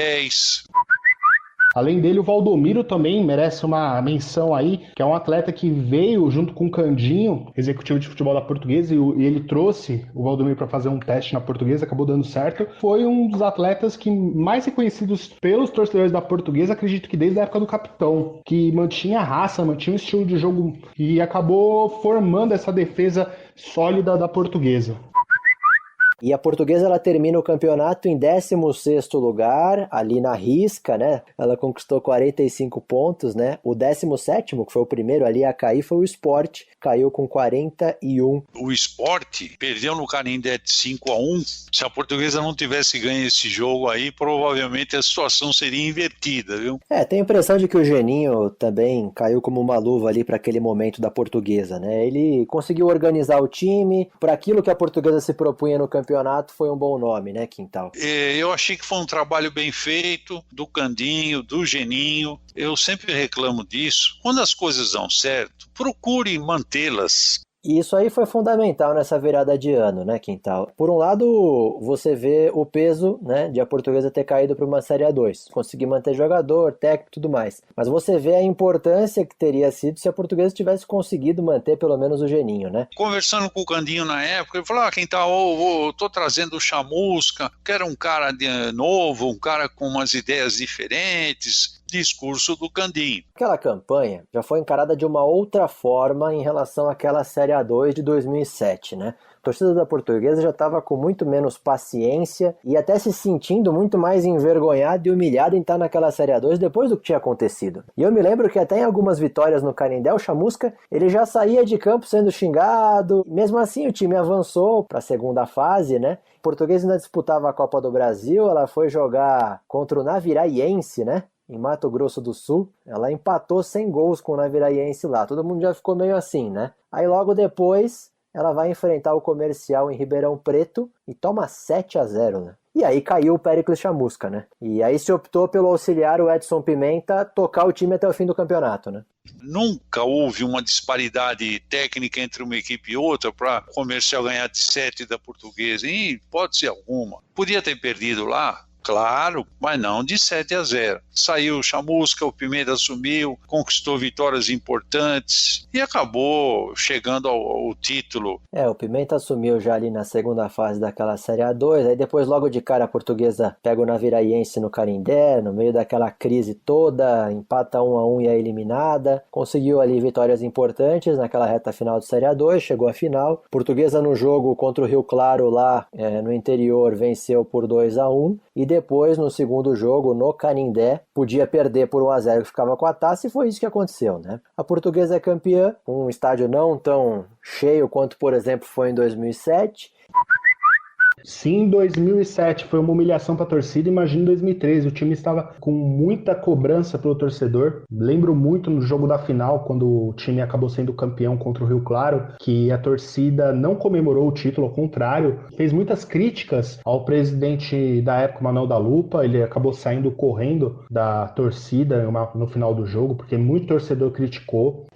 Além dele, o Valdomiro também merece uma menção aí, que é um atleta que veio junto com o Candinho, executivo de futebol da Portuguesa, e ele trouxe o Valdomiro para fazer um teste na Portuguesa, acabou dando certo. Foi um dos atletas que mais reconhecidos pelos torcedores da Portuguesa, acredito que desde a época do capitão, que mantinha a raça, mantinha um estilo de jogo e acabou formando essa defesa sólida da Portuguesa. E a Portuguesa ela termina o campeonato em 16º lugar, ali na risca, né? Ela conquistou 45 pontos, né? O 17º, que foi o primeiro ali a cair, foi o Sport, caiu com 41. O Sport perdeu no Canindé de 5-1. Se a Portuguesa não tivesse ganho esse jogo aí, provavelmente a situação seria invertida, viu? Tenho a impressão de que o Geninho também caiu como uma luva ali para aquele momento da Portuguesa, né? Ele conseguiu organizar o time, para aquilo que a Portuguesa se propunha no campeonato, foi um bom nome, né, Quintal? Eu achei que foi um trabalho bem feito, do Candinho, do Geninho. Eu sempre reclamo disso. Quando as coisas dão certo, procure mantê-las. E isso aí foi fundamental nessa virada de ano, né, Quintal? Por um lado, você vê o peso, né, de a Portuguesa ter caído para uma Série A2, conseguir manter jogador, técnico e tudo mais. Mas você vê a importância que teria sido se a Portuguesa tivesse conseguido manter pelo menos o Geninho, né? Conversando com o Candinho na época, ele falou, Quintal, eu tô trazendo o Chamusca, quero um cara novo, um cara com umas ideias diferentes. discurso do Candinho. Aquela campanha já foi encarada de uma outra forma em relação àquela Série A2 de 2007, né? A torcida da Portuguesa já estava com muito menos paciência e até se sentindo muito mais envergonhada e humilhada em estar naquela Série A2 depois do que tinha acontecido. E eu me lembro que até em algumas vitórias no Canindé, o Chamusca, ele já saía de campo sendo xingado. Mesmo assim, o time avançou para a segunda fase, né? A Portuguesa ainda disputava a Copa do Brasil, ela foi jogar contra o Naviraiense, né? Em Mato Grosso do Sul, ela empatou 100 gols com o Naviraiense lá. Todo mundo já ficou meio assim, né? Aí logo depois ela vai enfrentar o Comercial em Ribeirão Preto e toma 7-0, né? E aí caiu o Péricles Chamusca, né? E aí se optou pelo auxiliar, o Edson Pimenta, tocar o time até o fim do campeonato, né? Nunca houve uma disparidade técnica entre uma equipe e outra para o Comercial ganhar de 7 da Portuguesa, em hipótese alguma. Podia ter perdido lá, claro, mas não de 7-0. Saiu o Chamusca, o Pimenta assumiu, conquistou vitórias importantes e acabou chegando ao título. O Pimenta assumiu já ali na segunda fase daquela Série A2, aí depois logo de cara a Portuguesa pega o Naviraiense no Canindé, no meio daquela crise toda, empata 1-1 e é eliminada, conseguiu ali vitórias importantes naquela reta final de Série A2, chegou à final. Portuguesa no jogo contra o Rio Claro lá no interior venceu por 2-1 e depois no segundo jogo no Canindé podia perder por 1-0 que ficava com a taça e foi isso que aconteceu, né? A Portuguesa é campeã, um estádio não tão cheio quanto, por exemplo, foi em 2007. Sim, em 2007 foi uma humilhação para a torcida, imagina em 2013, o time estava com muita cobrança pelo torcedor. Lembro muito no jogo da final, quando o time acabou sendo campeão contra o Rio Claro, que a torcida não comemorou o título, ao contrário, fez muitas críticas ao presidente da época, Manuel da Lupa. Ele acabou saindo correndo da torcida no final do jogo, porque muito torcedor criticou.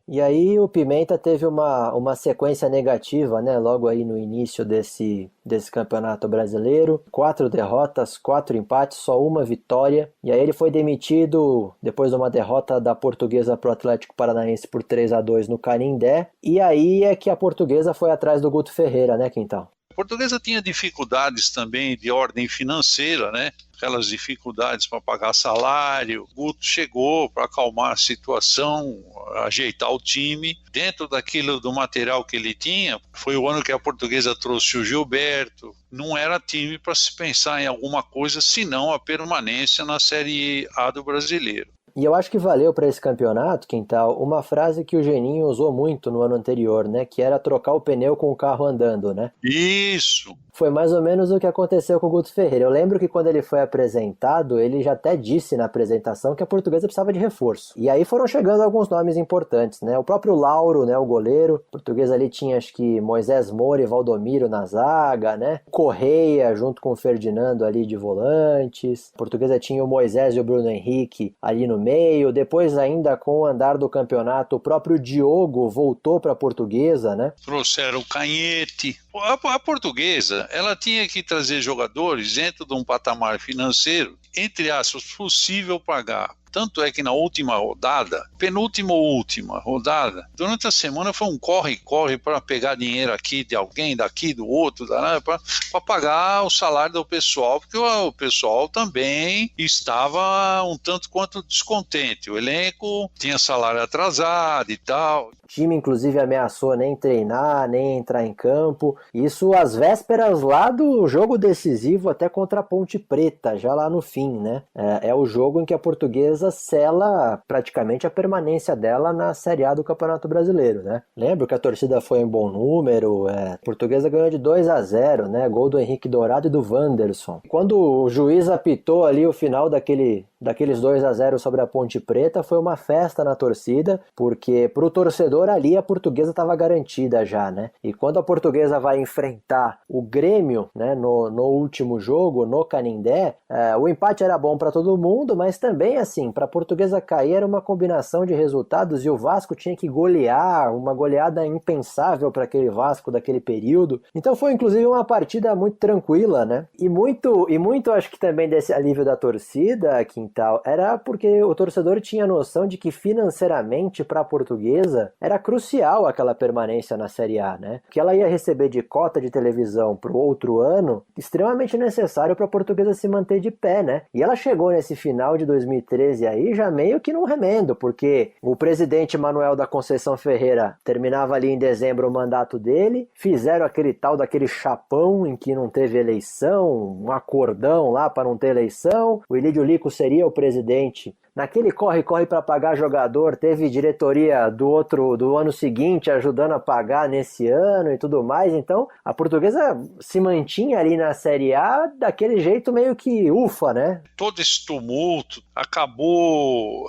E aí o Pimenta teve uma sequência negativa, né, logo aí no início desse campeonato brasileiro. 4 derrotas, 4 empates, só uma vitória. E aí ele foi demitido depois de uma derrota da Portuguesa para o Atlético Paranaense por 3-2 no Canindé. E aí é que a Portuguesa foi atrás do Guto Ferreira, né, Quintal? A Portuguesa tinha dificuldades também de ordem financeira, né? Aquelas dificuldades para pagar salário. O Guto chegou para acalmar a situação, ajeitar o time. Dentro daquilo do material que ele tinha, foi o ano que a Portuguesa trouxe o Gilberto. Não era time para se pensar em alguma coisa, senão a permanência na Série A do Brasileiro. E eu acho que valeu para esse campeonato, Quintal, uma frase que o Geninho usou muito no ano anterior, né? Que era trocar o pneu com o carro andando, né? Isso! Foi mais ou menos o que aconteceu com o Guto Ferreira. Eu lembro que quando ele foi apresentado, ele já até disse na apresentação que a Portuguesa precisava de reforço. E aí foram chegando alguns nomes importantes, né? O próprio Lauro, né, o goleiro. A Portuguesa ali tinha, acho que, Moisés Moura e Valdomiro na zaga, né? Correia junto com o Ferdinando ali de volantes. A Portuguesa tinha o Moisés e o Bruno Henrique ali no meio. Depois, ainda com o andar do campeonato, o próprio Diogo voltou para a Portuguesa, né? Trouxeram o Canhete. A Portuguesa, ela tinha que trazer jogadores dentro de um patamar financeiro, entre aspas, possível pagar. Tanto é que na última rodada, penúltima ou última rodada, durante a semana foi um corre-corre para pegar dinheiro aqui de alguém, daqui, do outro, para pagar o salário do pessoal, porque o pessoal também estava um tanto quanto descontente. O elenco tinha salário atrasado e tal. O time, inclusive, ameaçou nem treinar, nem entrar em campo. Isso às vésperas lá do jogo decisivo até contra a Ponte Preta, já lá no fim, né? É o jogo em que a Portuguesa sela praticamente a permanência dela na Série A do Campeonato Brasileiro, né? Lembro que a torcida foi em bom número, a Portuguesa ganhou de 2-0, né? Gol do Henrique Dourado e do Wanderson. Quando o juiz apitou ali o final daqueles 2-0 sobre a Ponte Preta, foi uma festa na torcida, porque pro torcedor ali a Portuguesa estava garantida já, né? E quando a Portuguesa vai enfrentar o Grêmio, né, no último jogo, no Canindé, o empate era bom para todo mundo, mas também, assim, para a Portuguesa cair era uma combinação de resultados e o Vasco tinha que golear, uma goleada impensável para aquele Vasco daquele período. Então foi, inclusive, uma partida muito tranquila, né? E muito acho que também desse alívio da torcida, que Quintal, era porque o torcedor tinha noção de que financeiramente para a Portuguesa era crucial aquela permanência na Série A, né? Que ela ia receber de cota de televisão para o outro ano, extremamente necessário para a Portuguesa se manter de pé, né? E ela chegou nesse final de 2013 aí já meio que num remendo, porque o presidente Manuel da Conceição Ferreira terminava ali em dezembro o mandato dele, fizeram aquele tal daquele chapão em que não teve eleição, um acordão lá para não ter eleição, o Ilídio Lico seria o presidente. Naquele corre-corre para pagar jogador, teve diretoria do ano seguinte ajudando a pagar nesse ano e tudo mais. Então, a Portuguesa se mantinha ali na Série A daquele jeito meio que ufa, né? Todo esse tumulto acabou,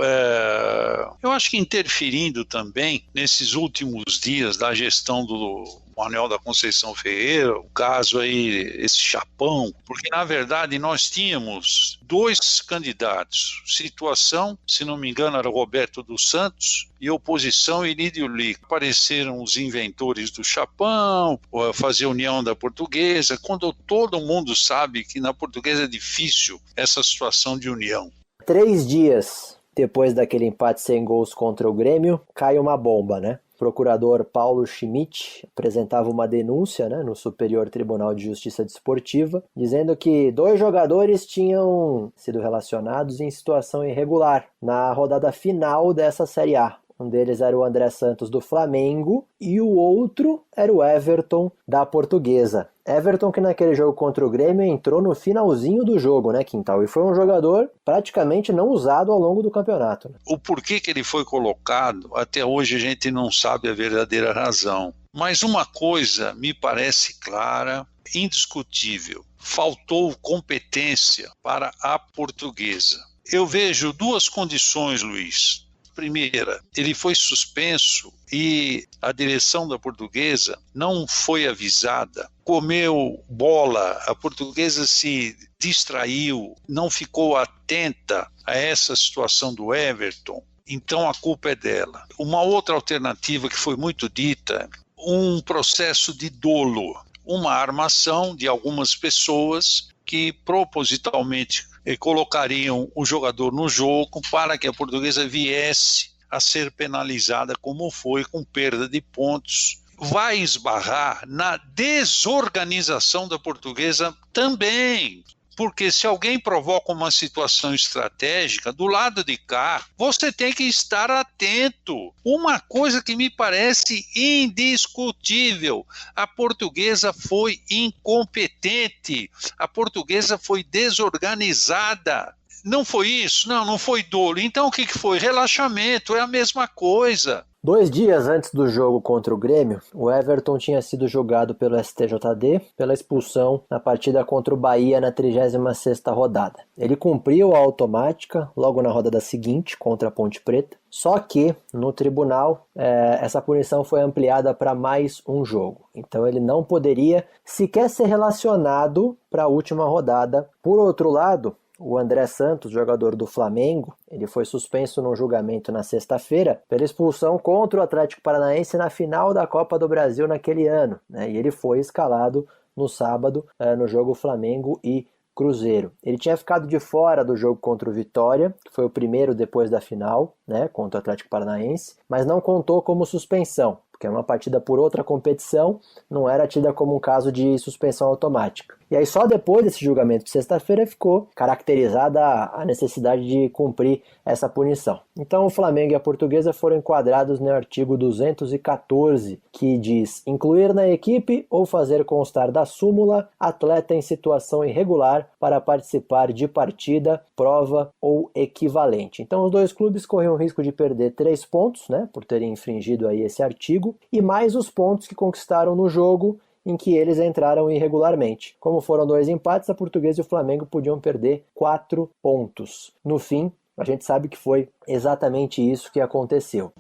eu acho que interferindo também nesses últimos dias da gestão do Manuel da Conceição Ferreira, o caso aí, esse chapão, porque na verdade nós tínhamos 2 candidatos, situação, se não me engano era Roberto dos Santos, e oposição Ilídio Lico. Apareceram os inventores do chapão, fazer união da Portuguesa, quando todo mundo sabe que na Portuguesa é difícil essa situação de união. 3 dias depois daquele empate sem gols contra o Grêmio, cai uma bomba, né? O procurador Paulo Schmidt apresentava uma denúncia, né, no Superior Tribunal de Justiça Desportiva, dizendo que 2 jogadores tinham sido relacionados em situação irregular na rodada final dessa Série A. Um deles era o André Santos do Flamengo e o outro era o Everton da Portuguesa. Everton que naquele jogo contra o Grêmio entrou no finalzinho do jogo, né, Quintal? E foi um jogador praticamente não usado ao longo do campeonato. Né? O porquê que ele foi colocado, até hoje a gente não sabe a verdadeira razão. Mas uma coisa me parece clara, indiscutível. Faltou competência para a Portuguesa. Eu vejo 2 condições, Luiz. Primeira, ele foi suspenso e a direção da Portuguesa não foi avisada, comeu bola, a Portuguesa se distraiu, não ficou atenta a essa situação do Everton, então a culpa é dela. Uma outra alternativa que foi muito dita, um processo de dolo, uma armação de algumas pessoas que propositalmente colocariam o jogador no jogo para que a Portuguesa viesse a ser penalizada como foi, com perda de pontos. Vai esbarrar na desorganização da Portuguesa também. Porque se alguém provoca uma situação estratégica, do lado de cá, você tem que estar atento. Uma coisa que me parece indiscutível, a Portuguesa foi incompetente, a Portuguesa foi desorganizada. Não foi isso? Não foi dolo. Então o que foi? Relaxamento, é a mesma coisa. 2 dias antes do jogo contra o Grêmio, o Everton tinha sido julgado pelo STJD pela expulsão na partida contra o Bahia na 36ª rodada. Ele cumpriu a automática logo na rodada seguinte contra a Ponte Preta, só que no tribunal essa punição foi ampliada para mais um jogo. Então ele não poderia sequer ser relacionado para a última rodada. Por outro lado, o André Santos, jogador do Flamengo, ele foi suspenso no julgamento na sexta-feira pela expulsão contra o Atlético Paranaense na final da Copa do Brasil naquele ano, né? E ele foi escalado no sábado no jogo Flamengo e Cruzeiro. Ele tinha ficado de fora do jogo contra o Vitória, que foi o primeiro depois da final, né, contra o Atlético Paranaense, mas não contou como suspensão, porque é uma partida por outra competição, não era tida como um caso de suspensão automática. E aí só depois desse julgamento de sexta-feira ficou caracterizada a necessidade de cumprir essa punição. Então o Flamengo e a Portuguesa foram enquadrados no artigo 214, que diz: incluir na equipe ou fazer constar da súmula atleta em situação irregular para participar de partida, prova ou equivalente. Então os 2 clubes corriam o risco de perder 3 pontos, né, por terem infringido aí esse artigo, e mais os pontos que conquistaram no jogo em que eles entraram irregularmente. Como foram 2 empates, a Portuguesa e o Flamengo podiam perder 4 pontos. No fim, a gente sabe que foi exatamente isso que aconteceu.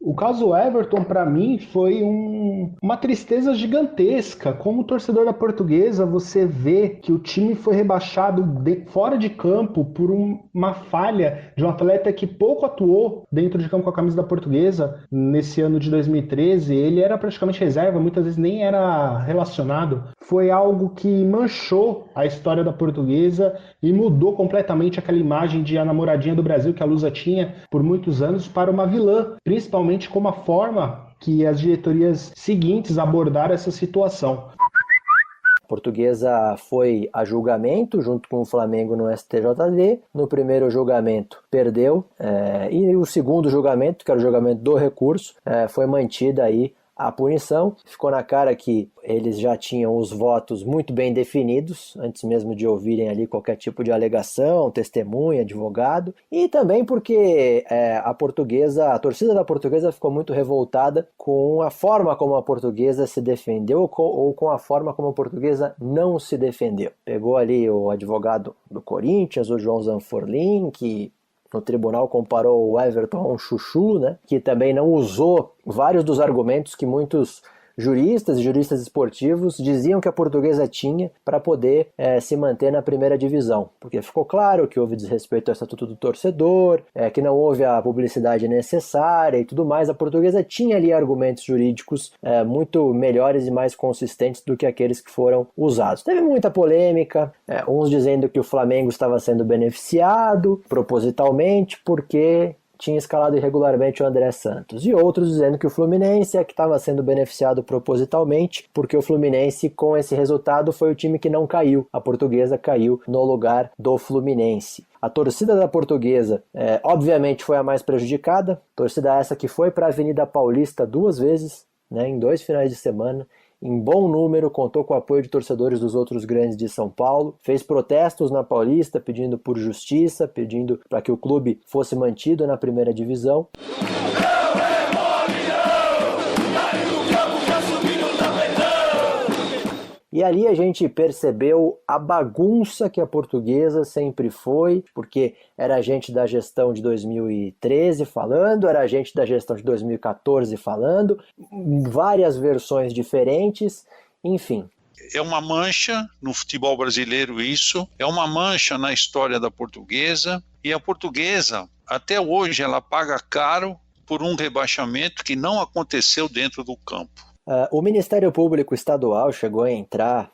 O caso Everton, para mim, foi uma tristeza gigantesca. Como torcedor da Portuguesa, você vê que o time foi rebaixado fora de campo por uma falha de um atleta que pouco atuou dentro de campo com a camisa da Portuguesa nesse ano de 2013. Ele era praticamente reserva, muitas vezes nem era relacionado. Foi algo que manchou a história da Portuguesa e mudou completamente aquela imagem de a namoradinha do Brasil que a Lusa tinha por muitos anos para uma vilã, principalmente como a forma que as diretorias seguintes abordaram essa situação. A Portuguesa foi a julgamento junto com o Flamengo no STJD. No primeiro julgamento perdeu e o segundo julgamento, que era o julgamento do recurso, foi mantida aí a punição. Ficou na cara que eles já tinham os votos muito bem definidos, antes mesmo de ouvirem ali qualquer tipo de alegação, testemunha, advogado, e também porque a torcida da Portuguesa ficou muito revoltada com a forma como a Portuguesa se defendeu ou com a forma como a Portuguesa não se defendeu. Pegou ali o advogado do Corinthians, o João Zanforlin, que no tribunal comparou o Everton a um chuchu, né? Que também não usou vários dos argumentos que muitos juristas e juristas esportivos diziam que a Portuguesa tinha para poder se manter na primeira divisão, porque ficou claro que houve desrespeito ao estatuto do torcedor, que não houve a publicidade necessária e tudo mais. A Portuguesa tinha ali argumentos jurídicos muito melhores e mais consistentes do que aqueles que foram usados. Teve muita polêmica, uns dizendo que o Flamengo estava sendo beneficiado propositalmente porque tinha escalado irregularmente o André Santos, e outros dizendo que o Fluminense é que estava sendo beneficiado propositalmente, porque o Fluminense, com esse resultado, foi o time que não caiu. A Portuguesa caiu no lugar do Fluminense. A torcida da Portuguesa, obviamente, foi a mais prejudicada, torcida essa que foi para a Avenida Paulista 2 vezes, né, em 2 finais de semana, em bom número, contou com o apoio de torcedores dos outros grandes de São Paulo, fez protestos na Paulista pedindo por justiça, pedindo para que o clube fosse mantido na primeira divisão. E ali a gente percebeu a bagunça que a Portuguesa sempre foi, porque era gente da gestão de 2013 falando, era gente da gestão de 2014 falando, várias versões diferentes, enfim. É uma mancha no futebol brasileiro isso, é uma mancha na história da Portuguesa, e a Portuguesa, até hoje, ela paga caro por um rebaixamento que não aconteceu dentro do campo. O Ministério Público Estadual chegou a entrar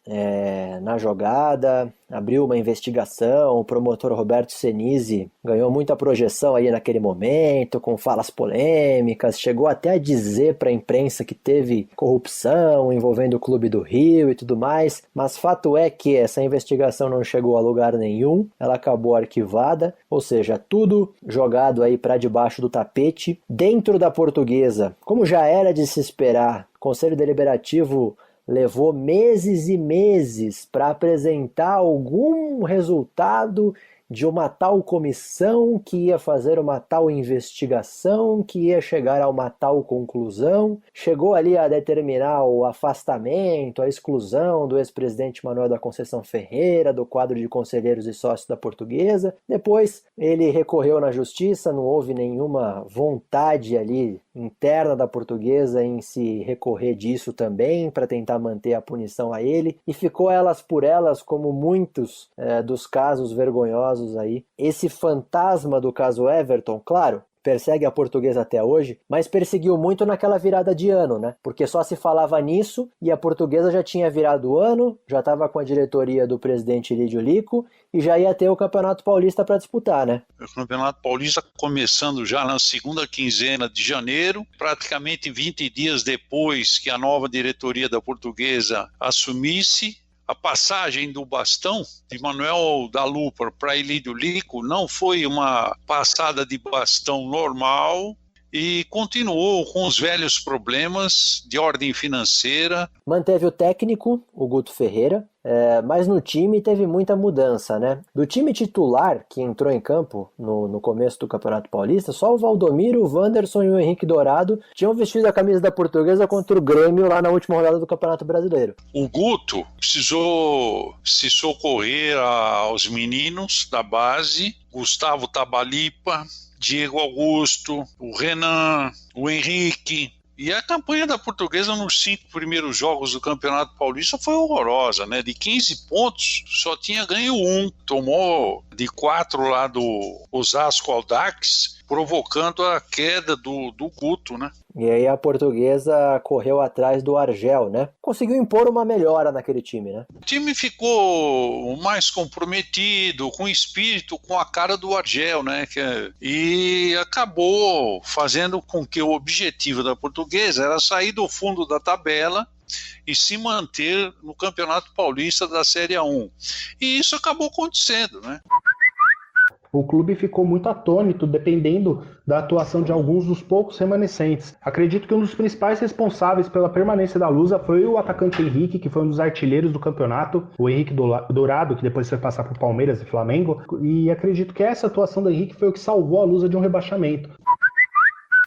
na jogada, abriu uma investigação, o promotor Roberto Senise ganhou muita projeção aí naquele momento, com falas polêmicas, chegou até a dizer para a imprensa que teve corrupção envolvendo o Clube do Rio e tudo mais, mas fato é que essa investigação não chegou a lugar nenhum, ela acabou arquivada, ou seja, tudo jogado aí para debaixo do tapete. Dentro da Portuguesa, como já era de se esperar, o Conselho Deliberativo levou meses e meses para apresentar algum resultado de uma tal comissão que ia fazer uma tal investigação, que ia chegar a uma tal conclusão. Chegou ali a determinar o afastamento, a exclusão do ex-presidente Manuel da Conceição Ferreira do quadro de conselheiros e sócios da Portuguesa. Depois ele recorreu na justiça, não houve nenhuma vontade ali interna da Portuguesa em se recorrer disso também para tentar manter a punição a ele, e ficou elas por elas, como muitos dos casos vergonhosos aí. Esse fantasma do caso Everton, claro, persegue a Portuguesa até hoje, mas perseguiu muito naquela virada de ano, né? Porque só se falava nisso e a Portuguesa já tinha virado o ano, já estava com a diretoria do presidente Lídio Lico e já ia ter o Campeonato Paulista para disputar, né? O Campeonato Paulista começando já na segunda quinzena de janeiro, praticamente 20 dias depois que a nova diretoria da Portuguesa assumisse. A passagem do bastão de Manuel da Lupa para Ilídio Lico não foi uma passada de bastão normal e continuou com os velhos problemas de ordem financeira. Manteve o técnico, o Guto Ferreira, mas no time teve muita mudança, né? Do time titular que entrou em campo no começo do Campeonato Paulista, só o Valdomiro, o Wanderson e o Henrique Dourado tinham vestido a camisa da Portuguesa contra o Grêmio lá na última rodada do Campeonato Brasileiro. O Guto precisou se socorrer aos meninos da base, Gustavo Tabalipa, Diego Augusto, o Renan, o Henrique. E a campanha da Portuguesa nos 5 primeiros jogos do Campeonato Paulista foi horrorosa, né? De 15 pontos, só tinha ganho 1. Tomou de 4 lá do Osasco Audax, provocando a queda do Guto, né? E aí a Portuguesa correu atrás do Argel, né? Conseguiu impor uma melhora naquele time, né? O time ficou mais comprometido, com espírito, com a cara do Argel, né? E acabou fazendo com que o objetivo da Portuguesa era sair do fundo da tabela e se manter no Campeonato Paulista da Série A1. E isso acabou acontecendo, né? O clube ficou muito atônito, dependendo da atuação de alguns dos poucos remanescentes. Acredito que um dos principais responsáveis pela permanência da Lusa foi o atacante Henrique, que foi um dos artilheiros do campeonato, o Henrique Dourado, que depois foi passar por Palmeiras e Flamengo, e acredito que essa atuação do Henrique foi o que salvou a Lusa de um rebaixamento.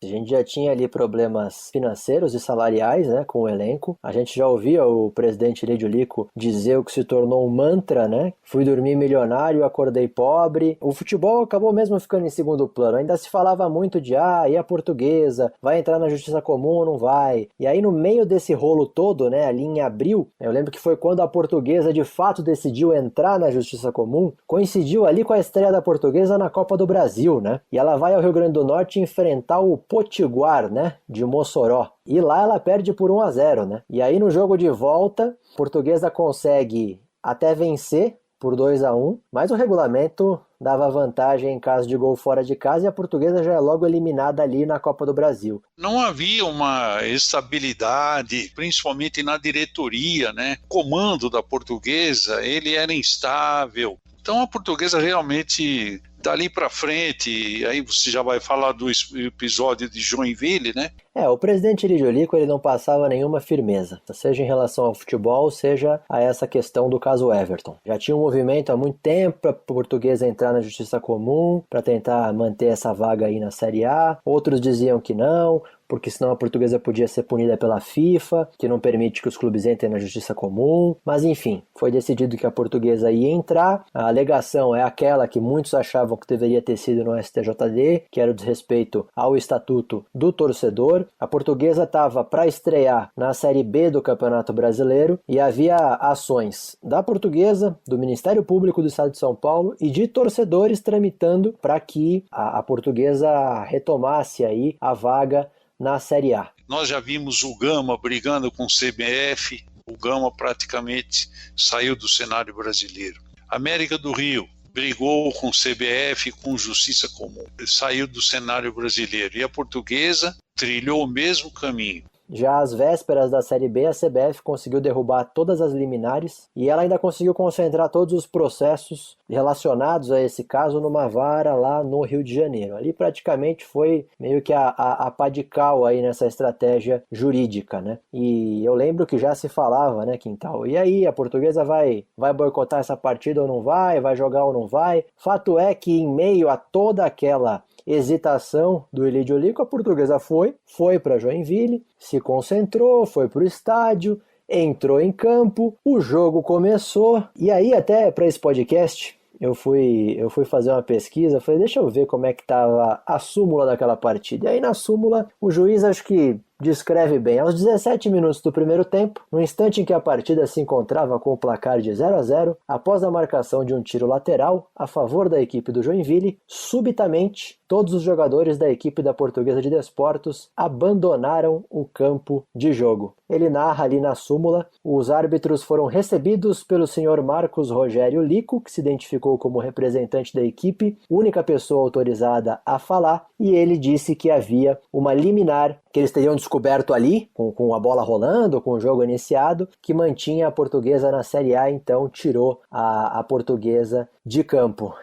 A gente já tinha ali problemas financeiros e salariais, né, com o elenco. A gente já ouvia o presidente Lídio Lico dizer o que se tornou um mantra, né? Fui dormir milionário, acordei pobre. O futebol acabou mesmo ficando em segundo plano. Ainda se falava muito de, e a Portuguesa? Vai entrar na Justiça Comum ou não vai? E aí no meio desse rolo todo, né, ali em abril, eu lembro que foi quando a Portuguesa de fato decidiu entrar na Justiça Comum, coincidiu ali com a estreia da Portuguesa na Copa do Brasil, né? E ela vai ao Rio Grande do Norte enfrentar o Potiguar, né, de Mossoró. E lá ela perde por 1-0, né? E aí no jogo de volta, a Portuguesa consegue até vencer por 2-1, mas o regulamento dava vantagem em caso de gol fora de casa e a Portuguesa já é logo eliminada ali na Copa do Brasil. Não havia uma estabilidade, principalmente na diretoria, né? O comando da Portuguesa, ele era instável. Então a Portuguesa realmente, dali para frente, aí você já vai falar do episódio de Joinville, né? O presidente Lídio Lico, ele não passava nenhuma firmeza, seja em relação ao futebol, seja a essa questão do caso Everton. Já tinha um movimento há muito tempo para a Portuguesa entrar na Justiça Comum, para tentar manter essa vaga aí na Série A. Outros diziam que não, porque senão a Portuguesa podia ser punida pela FIFA, que não permite que os clubes entrem na Justiça Comum. Mas enfim, foi decidido que a Portuguesa ia entrar. A alegação é aquela que muitos achavam que deveria ter sido no STJD, que era o desrespeito ao Estatuto do Torcedor. A Portuguesa estava para estrear na Série B do Campeonato Brasileiro e havia ações da Portuguesa, do Ministério Público do Estado de São Paulo e de torcedores tramitando para que a Portuguesa retomasse aí a vaga na Série A. Nós já vimos o Gama brigando com o CBF, o Gama praticamente saiu do cenário brasileiro. América do Rio brigou com o CBF, com Justiça Comum, saiu do cenário brasileiro. E a Portuguesa trilhou o mesmo caminho. Já às vésperas da Série B, a CBF conseguiu derrubar todas as liminares e ela ainda conseguiu concentrar todos os processos relacionados a esse caso numa vara lá no Rio de Janeiro. Ali praticamente foi meio que a pá de cal aí nessa estratégia jurídica, né? E eu lembro que já se falava, né, Quintal? E aí, a Portuguesa vai boicotar essa partida ou não vai? Vai jogar ou não vai? Fato é que em meio a toda aquela hesitação do Lídio Lico, a Portuguesa foi para Joinville, se concentrou, foi para o estádio, entrou em campo, o jogo começou, e aí até para esse podcast eu fui fazer uma pesquisa, falei, deixa eu ver como é que estava a súmula daquela partida. E aí na súmula o juiz acho que descreve bem. Aos 17 minutos do primeiro tempo, no instante em que a partida se encontrava com o placar de 0-0, após a marcação de um tiro lateral a favor da equipe do Joinville, subitamente todos os jogadores da equipe da Portuguesa de Desportos abandonaram o campo de jogo. Ele narra ali na súmula, os árbitros foram recebidos pelo senhor Marcos Rogério Lico, que se identificou como representante da equipe, única pessoa autorizada a falar, e ele disse que havia uma liminar que eles teriam descoberto ali, com a bola rolando, com o jogo iniciado, que mantinha a Portuguesa na Série A, então tirou a Portuguesa de campo.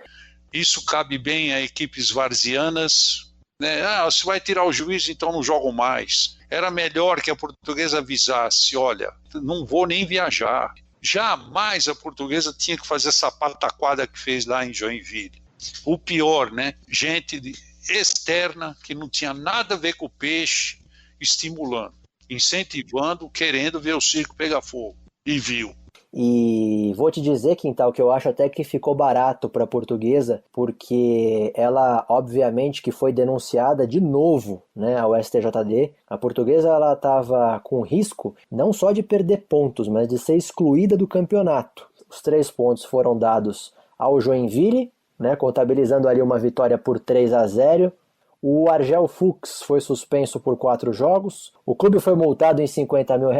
Isso cabe bem a equipes varzianas, né? Se vai tirar o juiz, então não jogo mais. Era melhor que a Portuguesa avisasse, olha, não vou nem viajar. Jamais a Portuguesa tinha que fazer essa pataquada que fez lá em Joinville. O pior, né? Gente externa que não tinha nada a ver com o peixe, estimulando, incentivando, querendo ver o circo pegar fogo. E viu. E vou te dizer, Quintal, que eu acho até que ficou barato para a Portuguesa, porque ela, obviamente, que foi denunciada de novo, né, ao STJD. A Portuguesa ela estava com risco não só de perder pontos, mas de ser excluída do campeonato. Os 3 pontos foram dados ao Joinville, né, contabilizando ali uma vitória por 3-0. O Argel Fuchs foi suspenso por 4 jogos. O clube foi multado em R$50 mil.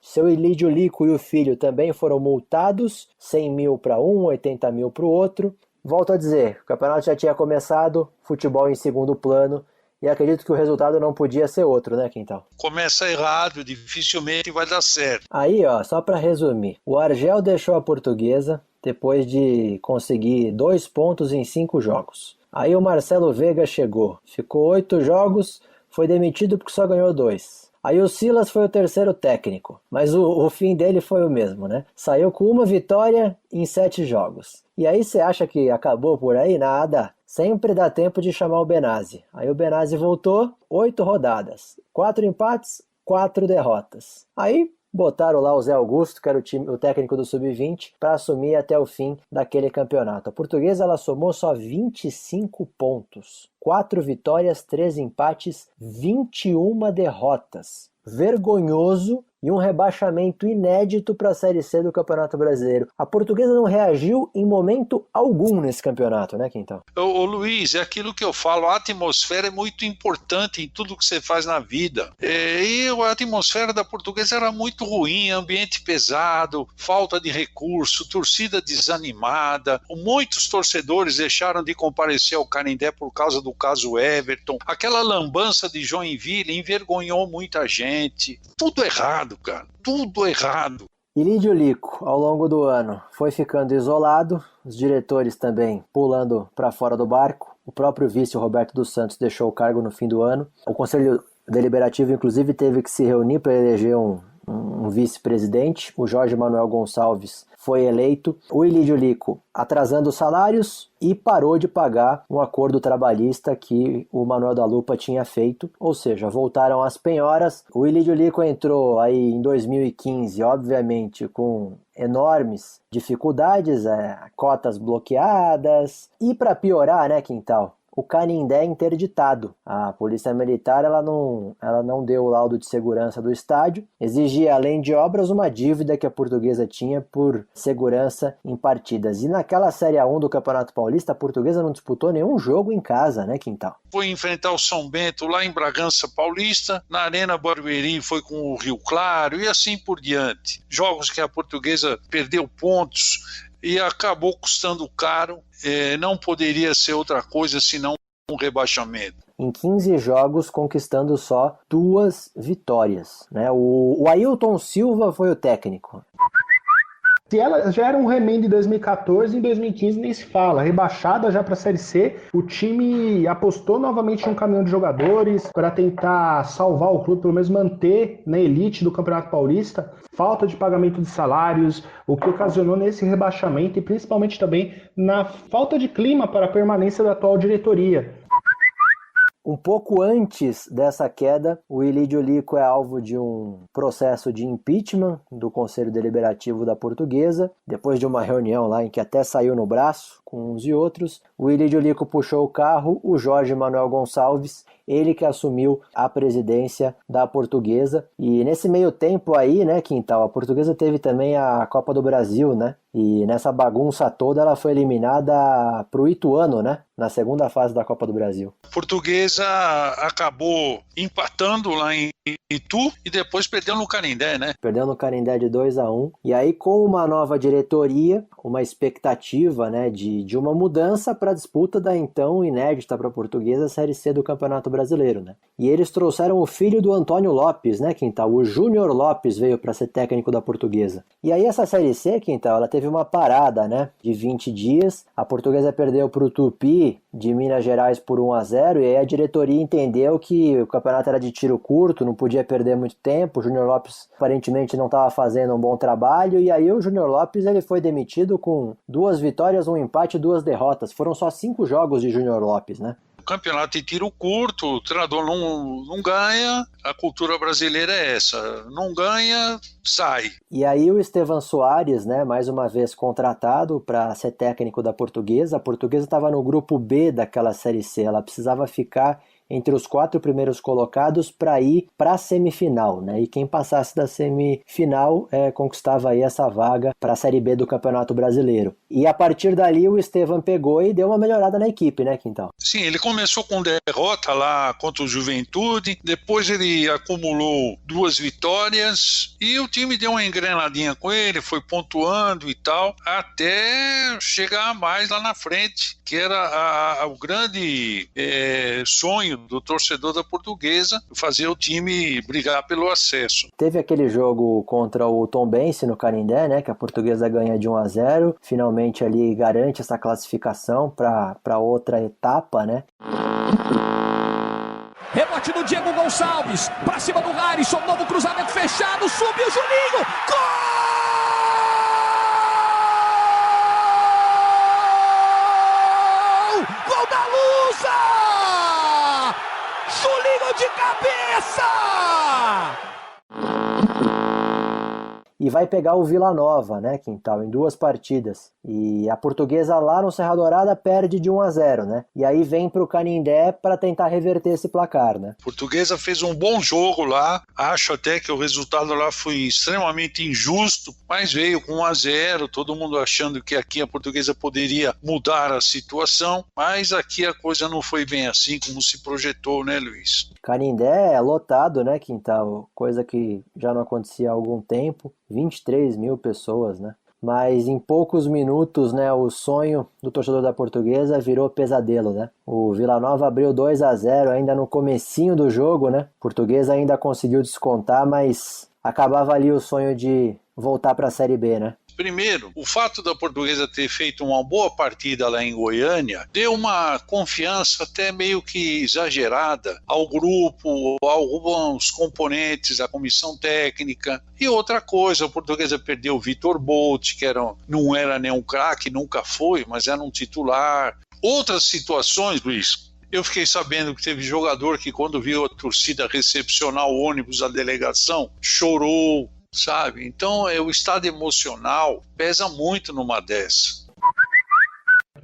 Seu Ilídio Lico e o filho também foram multados, 100 mil para um, 80 mil para o outro. Volto a dizer, o campeonato já tinha começado, futebol em segundo plano, e acredito que o resultado não podia ser outro, né, Quintal? Começa errado, dificilmente vai dar certo. Aí, ó, só para resumir, o Argel deixou a Portuguesa depois de conseguir 2 pontos em 5 jogos. Aí o Marcelo Veiga chegou, ficou 8 jogos, foi demitido porque só ganhou 2. Aí o Silas foi o terceiro técnico, mas o fim dele foi o mesmo, né? Saiu com 1 vitória em 7 jogos. E aí você acha que acabou por aí? Nada. Sempre dá tempo de chamar o Benazzi. Aí o Benazzi voltou, 8 rodadas, 4 empates, 4 derrotas. Aí botaram lá o Zé Augusto, que era o técnico do Sub-20, para assumir até o fim daquele campeonato. A Portuguesa ela somou só 25 pontos, 4 vitórias, 3 empates, 21 derrotas. Vergonhoso e um rebaixamento inédito para a Série C do Campeonato Brasileiro. A Portuguesa não reagiu em momento algum nesse campeonato, né, Quintal? Ô Luiz, é aquilo que eu falo, a atmosfera é muito importante em tudo que você faz na vida. E a atmosfera da Portuguesa era muito ruim, ambiente pesado, falta de recurso, torcida desanimada, muitos torcedores deixaram de comparecer ao Canindé por causa do caso Everton, aquela lambança de Joinville envergonhou muita gente, tudo errado, cara, tudo errado. Ilídio Lico, ao longo do ano, foi ficando isolado, os diretores também pulando para fora do barco, o próprio vice, o Roberto dos Santos, deixou o cargo no fim do ano, o Conselho Deliberativo, inclusive, teve que se reunir para eleger um vice-presidente, o Jorge Manuel Gonçalves foi eleito, o Ilídio Lico atrasando os salários e parou de pagar um acordo trabalhista que o Manuel da Lupa tinha feito, ou seja, voltaram as penhoras. O Ilídio Lico entrou aí em 2015, obviamente, com enormes dificuldades, cotas bloqueadas, e para piorar, né, Quintal? O Canindé interditado. A Polícia Militar ela não deu o laudo de segurança do estádio, exigia, além de obras, uma dívida que a Portuguesa tinha por segurança em partidas. E naquela Série A1 do Campeonato Paulista, a Portuguesa não disputou nenhum jogo em casa, né, Quintal? Foi enfrentar o São Bento lá em Bragança Paulista, na Arena Barueri foi com o Rio Claro e assim por diante. Jogos que a Portuguesa perdeu pontos e acabou custando caro, não poderia ser outra coisa senão um rebaixamento. Em 15 jogos, conquistando só 2 vitórias, né? O Ailton Silva foi o técnico. Se ela já era um remendo em 2014, em 2015 nem se fala. Rebaixada já para a Série C, o time apostou novamente em um caminhão de jogadores para tentar salvar o clube, pelo menos manter na elite do Campeonato Paulista. Falta de pagamento de salários, o que ocasionou nesse rebaixamento e principalmente também na falta de clima para a permanência da atual diretoria. Um pouco antes dessa queda, o Ilídio Lico é alvo de um processo de impeachment do Conselho Deliberativo da Portuguesa. Depois de uma reunião lá em que até saiu no braço com uns e outros, o Ilídio Lico puxou o carro, o Jorge Manuel Gonçalves, ele que assumiu a presidência da Portuguesa. E nesse meio tempo aí, né, Quintal, a Portuguesa teve também a Copa do Brasil, né? E nessa bagunça toda ela foi eliminada pro Ituano, né? Na segunda fase da Copa do Brasil. A Portuguesa acabou empatando lá em Itu e depois perdeu no Canindé, né? Perdeu no Canindé de 2-1. E aí, com uma nova diretoria, uma expectativa, né, de uma mudança para a disputa da então inédita para a Portuguesa Série C do Campeonato Brasileiro, né? E eles trouxeram o filho do Antônio Lopes, né, Quintal? O Júnior Lopes veio para ser técnico da Portuguesa. E aí essa Série C, Quintal, ela teve uma parada, né, de 20 dias. A Portuguesa perdeu para o Tupi de Minas Gerais por 1-0 e aí a diretoria entendeu que o campeonato era de tiro curto, não podia perder muito tempo. O Júnior Lopes aparentemente não estava fazendo um bom trabalho e aí o Júnior Lopes ele foi demitido com 2 vitórias, 1 empate e 2 derrotas. Foram só 5 jogos de Júnior Lopes, né? O campeonato de tiro curto, o treinador não ganha, a cultura brasileira é essa, não ganha, sai. E aí o Estevan Soares, né, mais uma vez contratado para ser técnico da Portuguesa. A Portuguesa estava no grupo B daquela Série C, ela precisava ficar entre os 4 primeiros colocados para ir para a semifinal, né? E quem passasse da semifinal conquistava aí essa vaga para a Série B do Campeonato Brasileiro. E a partir dali o Estevan pegou e deu uma melhorada na equipe, né, Quintal? Sim, ele começou com derrota lá contra o Juventude, depois ele acumulou 2 vitórias e o time deu uma engrenadinha com ele, foi pontuando e tal, até chegar mais lá na frente, que era o grande sonho do torcedor da Portuguesa, fazer o time brigar pelo acesso. Teve aquele jogo contra o Tombense no Canindé, né, que a Portuguesa ganha de 1-0, finalmente ali garante essa classificação para outra etapa, né? Rebote do Diego Gonçalves, para cima do Harrison, novo cruzamento fechado, subiu o Juninho, gol! Gol da Lusa! Julinho de cabeça! E vai pegar o Vila Nova, né, Quintal, em 2 partidas. E a Portuguesa lá no Serra Dourada perde de 1-0, né? E aí vem pro Canindé para tentar reverter esse placar, né? A Portuguesa fez um bom jogo lá, acho até que o resultado lá foi extremamente injusto, mas veio com 1-0, todo mundo achando que aqui a Portuguesa poderia mudar a situação, mas aqui a coisa não foi bem assim como se projetou, né, Luiz? Canindé é lotado, né, Quintal? Coisa que já não acontecia há algum tempo. 23 mil pessoas, né? Mas em poucos minutos, né, o sonho do torcedor da Portuguesa virou pesadelo, né? O Vila Nova abriu 2-0 ainda no comecinho do jogo, né? A Portuguesa ainda conseguiu descontar, mas acabava ali o sonho de voltar para a Série B, né? Primeiro, o fato da Portuguesa ter feito uma boa partida lá em Goiânia deu uma confiança até meio que exagerada ao grupo, a alguns componentes da comissão técnica. E outra coisa, a Portuguesa perdeu o Vitor Bolt, que não era nenhum craque, nunca foi, mas era um titular. Outras situações, Luiz, eu fiquei sabendo que teve jogador que quando viu a torcida recepcionar o ônibus da delegação, chorou, sabe? Então o estado emocional pesa muito numa dessa.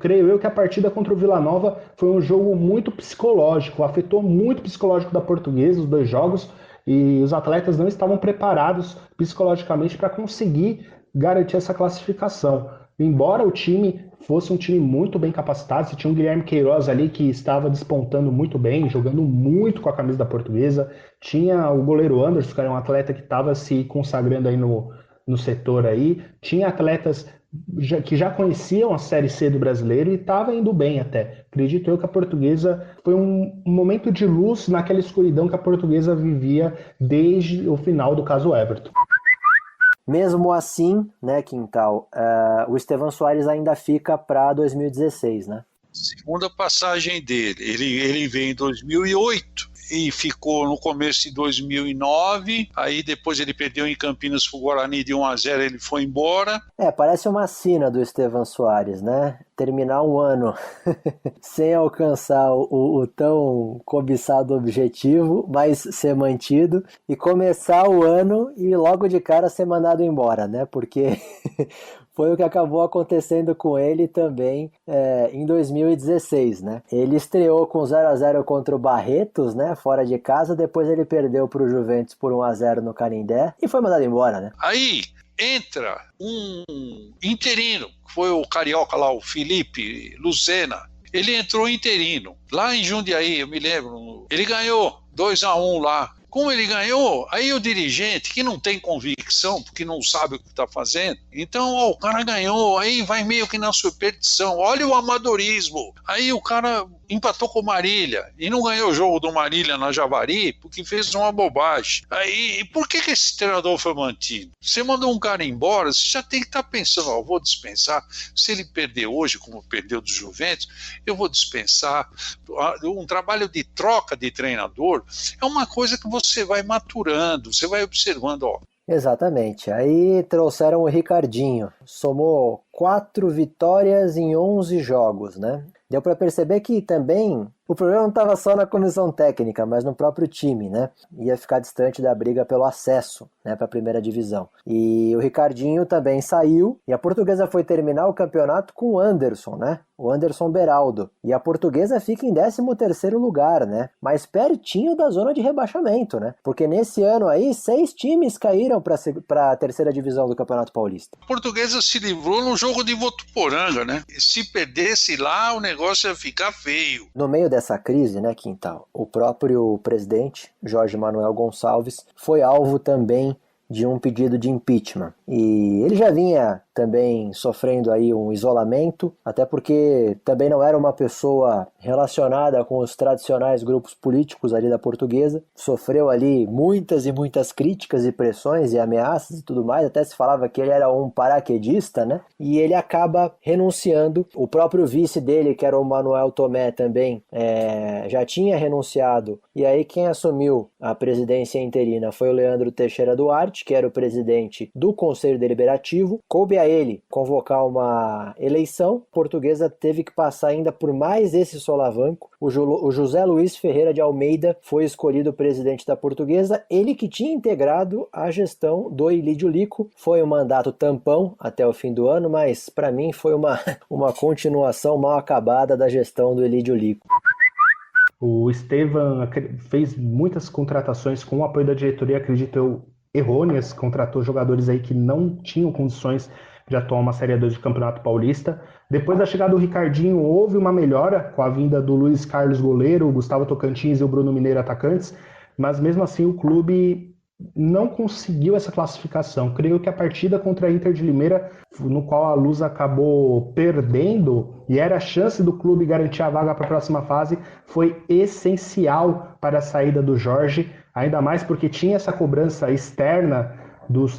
Creio eu que a partida contra o Vila Nova foi um jogo muito psicológico, afetou muito o psicológico da Portuguesa, os 2 jogos, e os atletas não estavam preparados psicologicamente para conseguir garantir essa classificação. Embora o time fosse um time muito bem capacitado, você tinha um Guilherme Queiroz ali que estava despontando muito bem, jogando muito com a camisa da Portuguesa, tinha o goleiro Anderson, que era um atleta que estava se consagrando aí no setor aí, tinha atletas que já conheciam a Série C do Brasileiro e estava indo bem até. Acredito eu que a Portuguesa foi um momento de luz naquela escuridão que a Portuguesa vivia desde o final do caso Everton. Mesmo assim, né, Quintal, o Estevan Soares ainda fica para 2016, né? Segunda passagem dele, ele veio em 2008 e ficou no começo de 2009, aí depois ele perdeu em Campinas pro Guarani de 1-0, ele foi embora. Parece uma sina do Estevan Soares, né? Terminar um ano sem alcançar o tão cobiçado objetivo, mas ser mantido, e começar o ano e logo de cara ser mandado embora, né? Porque foi o que acabou acontecendo com ele também em 2016, né? Ele estreou com 0-0 contra o Barretos, né? Fora de casa, depois ele perdeu para o Juventus por 1-0 no Canindé e foi mandado embora, né? Aí entra um interino, que foi o carioca lá, o Felipe Lucena. Ele entrou interino, lá em Jundiaí, eu me lembro, ele ganhou 2-1 lá. Como ele ganhou, aí o dirigente, que não tem convicção, porque não sabe o que está fazendo, então o cara ganhou, aí vai meio que na superstição, olha o amadorismo, aí o cara empatou com o Marília, e não ganhou o jogo do Marília na Javari, porque fez uma bobagem. Aí, por que esse treinador foi mantido? Você mandou um cara embora, você já tem que estar pensando, vou dispensar, se ele perder hoje, como perdeu do Juventus, eu vou dispensar. Um trabalho de troca de treinador é uma coisa que você vai maturando, você vai observando, Exatamente. Aí trouxeram o Ricardinho. Somou 4 vitórias em 11 jogos, né? Deu para perceber que também o problema não estava só na comissão técnica, mas no próprio time, né? Ia ficar distante da briga pelo acesso, né, para a primeira divisão. E o Ricardinho também saiu, e a Portuguesa foi terminar o campeonato com o Anderson, né? O Anderson Beraldo. E a Portuguesa fica em 13º lugar, né? Mas pertinho da zona de rebaixamento, né? Porque nesse ano aí, 6 times caíram para a terceira divisão do Campeonato Paulista. A Portuguesa se livrou no jogo de Votuporanga, né? Se perdesse lá, o negócio ia ficar feio. No meio dessa crise, né, Quintal, o próprio presidente, Jorge Manuel Gonçalves, foi alvo também de um pedido de impeachment. E ele já vinha também sofrendo aí um isolamento, até porque também não era uma pessoa relacionada com os tradicionais grupos políticos ali da Portuguesa. Sofreu ali muitas e muitas críticas e pressões e ameaças e tudo mais, até se falava que ele era um paraquedista, né? E ele acaba renunciando. O próprio vice dele, que era o Manuel Tomé também, já tinha renunciado. E aí quem assumiu a presidência interina foi o Leandro Teixeira Duarte, que era o presidente do Conselho Deliberativo. Coube a ele convocar uma eleição. A Portuguesa teve que passar ainda por mais esse solavanco. O José Luiz Ferreira de Almeida foi escolhido presidente da Portuguesa, ele que tinha integrado a gestão do Ilídio Lico. Foi um mandato tampão até o fim do ano, mas para mim foi uma continuação mal acabada da gestão do Ilídio Lico. O Estevam fez muitas contratações com o apoio da diretoria, acredito eu, errôneas, contratou jogadores aí que não tinham condições de atuar uma Série 2 do Campeonato Paulista. Depois da chegada do Ricardinho, houve uma melhora com a vinda do Luiz Carlos goleiro, o Gustavo Tocantins e o Bruno Mineiro atacantes, mas mesmo assim o clube não conseguiu essa classificação. Creio que a partida contra a Inter de Limeira, no qual a Luz acabou perdendo, e era a chance do clube garantir a vaga para a próxima fase, foi essencial para a saída do Jorge, ainda mais porque tinha essa cobrança externa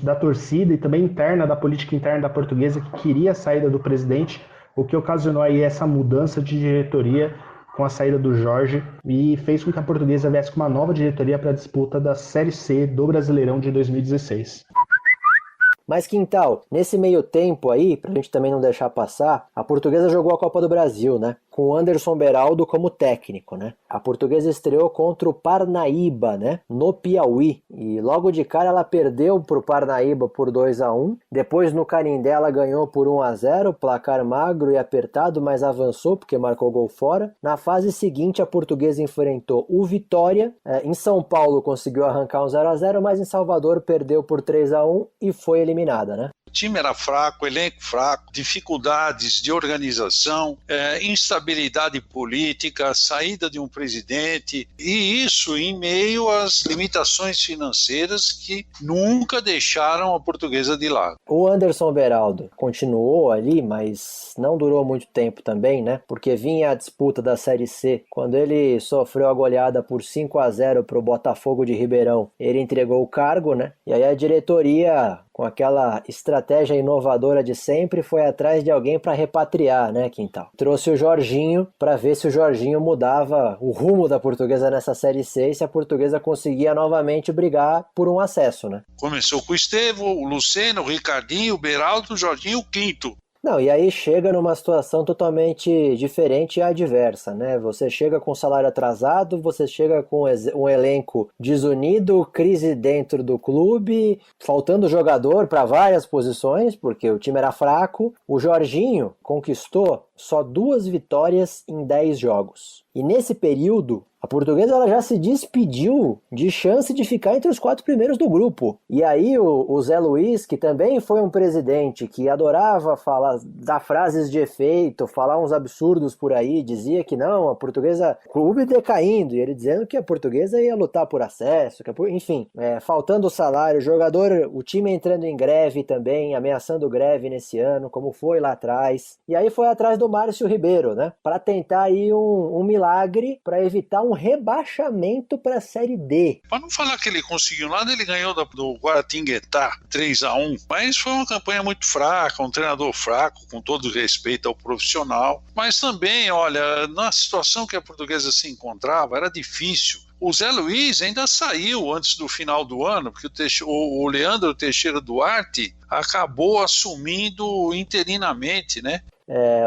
da torcida e também interna da política interna da Portuguesa, que queria a saída do presidente, o que ocasionou aí essa mudança de diretoria com a saída do Jorge e fez com que a Portuguesa viesse com uma nova diretoria para a disputa da Série C do Brasileirão de 2016. Mas, Quintal, nesse meio tempo aí, pra gente também não deixar passar, a Portuguesa jogou a Copa do Brasil, né? Com o Anderson Beraldo como técnico, né? A Portuguesa estreou contra o Parnaíba, né? No Piauí. E logo de cara ela perdeu pro Parnaíba por 2-1. Depois no Canindé ela ganhou por 1-0, placar magro e apertado, mas avançou porque marcou gol fora. Na fase seguinte a Portuguesa enfrentou o Vitória. Em São Paulo conseguiu arrancar um 0-0, mas em Salvador perdeu por 3-1 e foi eliminada, né? O time era fraco, elenco fraco, dificuldades de organização, instabilidade política, saída de um presidente, e isso em meio às limitações financeiras que nunca deixaram a Portuguesa de lado. O Anderson Beraldo continuou ali, mas não durou muito tempo também, né? Porque vinha a disputa da Série C. Quando ele sofreu a goleada por 5-0 para o Botafogo de Ribeirão, ele entregou o cargo, né? E aí a diretoria, com aquela estratégia inovadora de sempre, foi atrás de alguém para repatriar, né, Quintal? Trouxe o Jorginho para ver se o Jorginho mudava o rumo da Portuguesa nessa Série C e se a Portuguesa conseguia novamente brigar por um acesso, né? Começou com o Estevão, o Luceno, o Ricardinho, o Beraldo, o Jorginho, o Quinto. Não, e aí chega numa situação totalmente diferente e adversa, né? Você chega com salário atrasado, você chega com um elenco desunido, crise dentro do clube, faltando jogador para várias posições, porque o time era fraco. O Jorginho conquistou só 2 vitórias em 10 jogos. E nesse período, a Portuguesa ela já se despediu de chance de ficar entre os 4 primeiros do grupo. E aí o Zé Luiz, que também foi um presidente que adorava dar frases de efeito, falar uns absurdos por aí, dizia que não, a Portuguesa, clube decaindo, e ele dizendo que a Portuguesa ia lutar por acesso, enfim, faltando salário, o time entrando em greve também, ameaçando greve nesse ano, como foi lá atrás. E aí foi atrás do Márcio Ribeiro, né, para tentar aí um milagre para evitar um rebaixamento para a Série D. Para não falar que ele conseguiu nada, ele ganhou do Guaratinguetá 3-1, mas foi uma campanha muito fraca, um treinador fraco, com todo respeito ao profissional, mas também, olha, na situação que a Portuguesa se encontrava, era difícil O Zé Luiz ainda saiu antes do final do ano, porque o Leandro Teixeira Duarte acabou assumindo interinamente, né?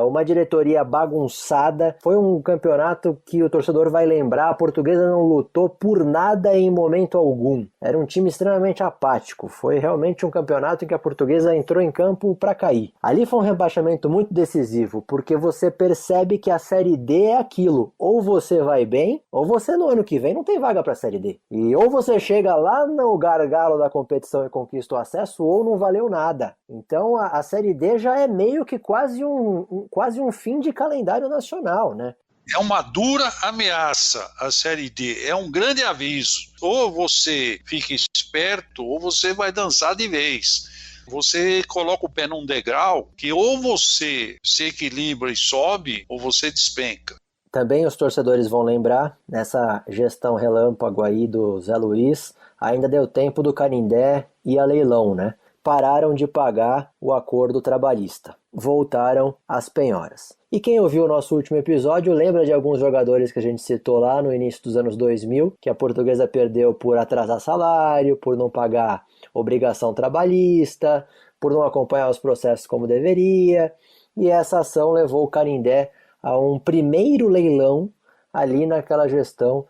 Uma diretoria bagunçada. Foi um campeonato que o torcedor vai lembrar. A Portuguesa não lutou por nada em momento algum. Era um time extremamente apático. Foi realmente um campeonato em que a Portuguesa entrou em campo para cair. Ali foi um rebaixamento muito decisivo, porque você percebe que a Série D é aquilo. Ou você vai bem, ou você no ano que vem não tem vaga para a Série D. E ou você chega lá no gargalo da competição e conquista o acesso, ou não valeu nada. Então a Série D já é meio que quase um fim de calendário nacional, né? É uma dura ameaça a Série D, é um grande aviso. Ou você fica esperto, ou você vai dançar de vez. Você coloca o pé num degrau que ou você se equilibra e sobe, ou você despenca. Também os torcedores vão lembrar, nessa gestão relâmpago aí do Zé Luiz, ainda deu tempo do Canindé ir a leilão, né? Pararam de pagar o acordo trabalhista. Voltaram às penhoras. E quem ouviu o nosso último episódio lembra de alguns jogadores que a gente citou lá no início dos anos 2000, que a Portuguesa perdeu por atrasar salário, por não pagar obrigação trabalhista, por não acompanhar os processos como deveria. E essa ação levou o Canindé a um primeiro leilão ali naquela gestão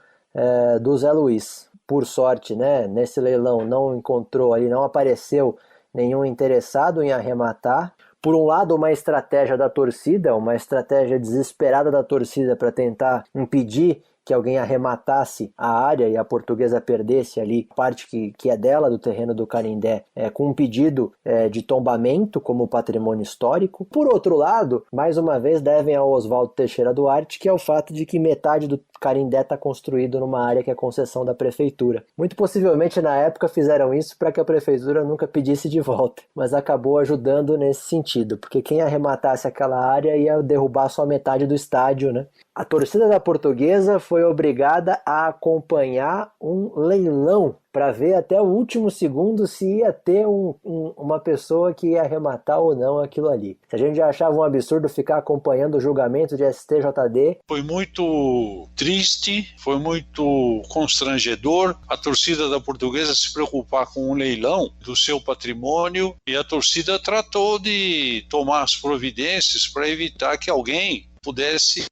do Zé Luiz. Por sorte, né, nesse leilão não apareceu nenhum interessado em arrematar. Por um lado, uma estratégia da torcida, uma estratégia desesperada da torcida para tentar impedir que alguém arrematasse a área e a Portuguesa perdesse ali parte que é dela, do terreno do Canindé, com um pedido de tombamento como patrimônio histórico. Por outro lado, mais uma vez devem ao Oswaldo Teixeira Duarte, que é o fato de que metade do Canindé está construído numa área que é concessão da prefeitura. Muito possivelmente na época fizeram isso para que a prefeitura nunca pedisse de volta, mas acabou ajudando nesse sentido, porque quem arrematasse aquela área ia derrubar só metade do estádio, né? A torcida da Portuguesa foi obrigada a acompanhar um leilão para ver até o último segundo se ia ter uma pessoa que ia arrematar ou não aquilo ali. Se a gente já achava um absurdo ficar acompanhando o julgamento de STJD... Foi muito triste, foi muito constrangedor a torcida da Portuguesa se preocupar com um leilão do seu patrimônio, e a torcida tratou de tomar as providências para evitar que alguém pudesse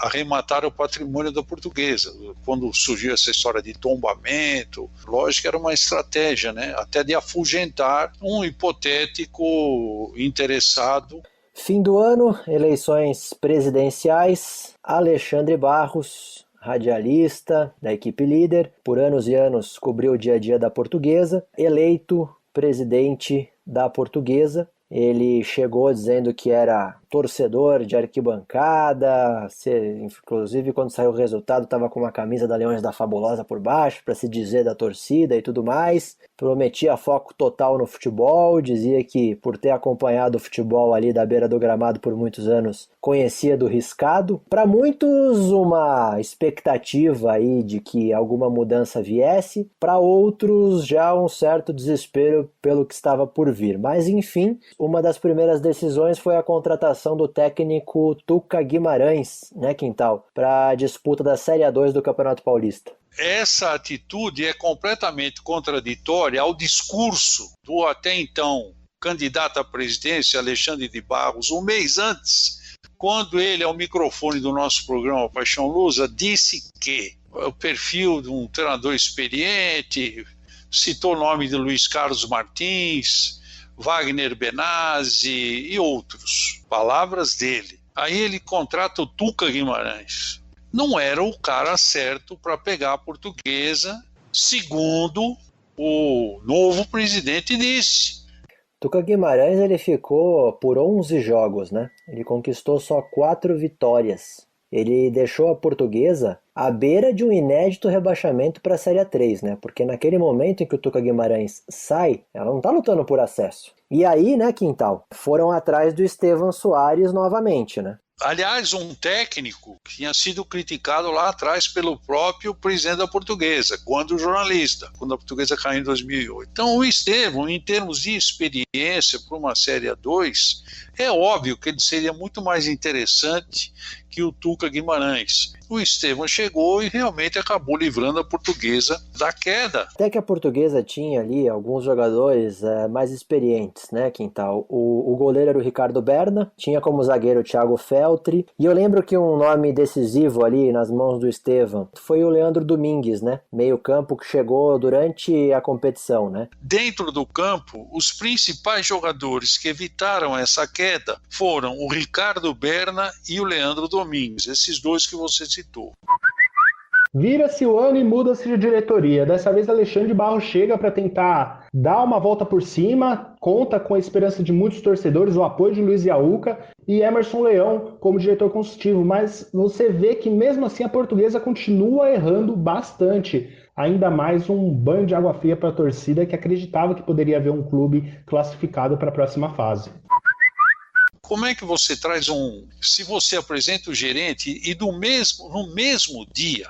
arrematar o patrimônio da Portuguesa. Quando surgiu essa história de tombamento, lógico que era uma estratégia, né? Até de afugentar um hipotético interessado. Fim do ano, eleições presidenciais. Alexandre Barros, radialista da equipe líder, por anos e anos cobriu o dia a dia da Portuguesa, eleito presidente da Portuguesa. Ele chegou dizendo que era torcedor de arquibancada, inclusive quando saiu o resultado estava com uma camisa da Leões da Fabulosa por baixo para se dizer da torcida e tudo mais. Prometia foco total no futebol, dizia que por ter acompanhado o futebol ali da beira do gramado por muitos anos, conhecia do riscado. Para muitos uma expectativa aí de que alguma mudança viesse, para outros já um certo desespero pelo que estava por vir. Mas enfim, uma das primeiras decisões foi a contratação do técnico Tuca Guimarães, né, Quintal, para a disputa da Série A2 do Campeonato Paulista. Essa atitude é completamente contraditória ao discurso do até então candidato à presidência, Alexandre de Barros, um mês antes, quando ele, ao microfone do nosso programa Paixão Lusa, disse que o perfil de um treinador experiente, citou o nome de Luiz Carlos Martins, Wagner Benazzi e outros. Palavras dele. Aí ele contrata o Tuca Guimarães. Não era o cara certo para pegar a Portuguesa, segundo o novo presidente disse. Tuca Guimarães ele ficou por 11 jogos, né? Ele conquistou só 4 vitórias. Ele deixou a Portuguesa à beira de um inédito rebaixamento para a Série A3, né? Porque naquele momento em que o Tuca Guimarães sai, ela não está lutando por acesso. E aí, né, Quintal, foram atrás do Estevan Soares novamente, né? Aliás, um técnico que tinha sido criticado lá atrás pelo próprio presidente da Portuguesa, quando a Portuguesa caiu em 2008. Então, o Estevam, em termos de experiência para uma Série A2, é óbvio que ele seria muito mais interessante que o Tuca Guimarães. O Estevão chegou e realmente acabou livrando a Portuguesa da queda. Até que a Portuguesa tinha ali alguns jogadores mais experientes, né, Quintal? O goleiro era o Ricardo Berna, tinha como zagueiro o Thiago Feltri, e eu lembro que um nome decisivo ali nas mãos do Estevão foi o Leandro Domingues, né, meio campo que chegou durante a competição, né? Dentro do campo, os principais jogadores que evitaram essa queda foram o Ricardo Berna e o Leandro Domingues, esses dois que você citou. Vira-se o ano e muda-se de diretoria. Dessa vez Alexandre Barros chega para tentar dar uma volta por cima, conta com a esperança de muitos torcedores, o apoio de Luiz Yaúca e Emerson Leão como diretor consultivo, mas você vê que mesmo assim a Portuguesa continua errando bastante. Ainda mais um banho de água fria para a torcida que acreditava que poderia haver um clube classificado para a próxima fase. Como é que você traz se você apresenta o gerente e no mesmo dia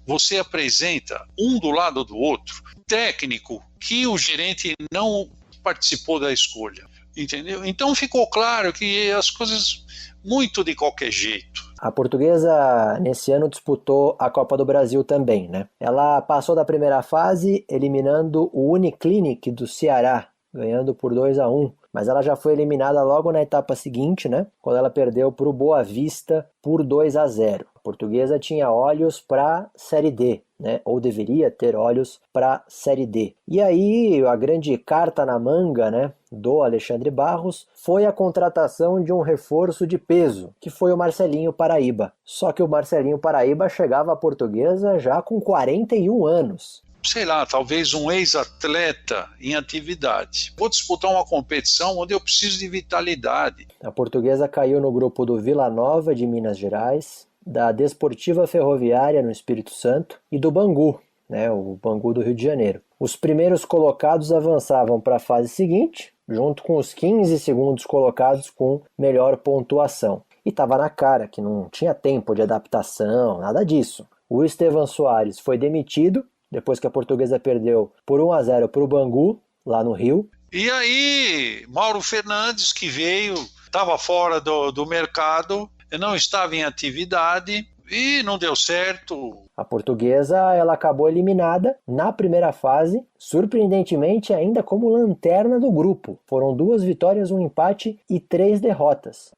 você apresenta um do lado do outro, técnico que o gerente não participou da escolha, entendeu? Então ficou claro que as coisas muito de qualquer jeito. A Portuguesa nesse ano disputou a Copa do Brasil também, né? Ela passou da primeira fase eliminando o Uniclinic do Ceará, ganhando por 2-1. Mas ela já foi eliminada logo na etapa seguinte, né? Quando ela perdeu para o Boa Vista por 2-0. A Portuguesa tinha olhos para a Série D, né? Ou deveria ter olhos para a Série D. E aí a grande carta na manga, né, do Alexandre Barros foi a contratação de um reforço de peso, que foi o Marcelinho Paraíba. Só que o Marcelinho Paraíba chegava à Portuguesa já com 41 anos. Sei lá, talvez um ex-atleta em atividade. Vou disputar uma competição onde eu preciso de vitalidade. A Portuguesa caiu no grupo do Vila Nova de Minas Gerais, da Desportiva Ferroviária no Espírito Santo e do Bangu, né, o Bangu do Rio de Janeiro. Os primeiros colocados avançavam para a fase seguinte, junto com os 15 segundos colocados com melhor pontuação. E estava na cara que não tinha tempo de adaptação, nada disso. O Estevan Soares foi demitido depois que a Portuguesa perdeu por 1-0 para o Bangu, lá no Rio. E aí, Mauro Fernandes, que veio, estava fora do mercado, não estava em atividade e não deu certo. A Portuguesa ela acabou eliminada na primeira fase, surpreendentemente ainda como lanterna do grupo. Foram 2 vitórias, 1 empate e 3 derrotas.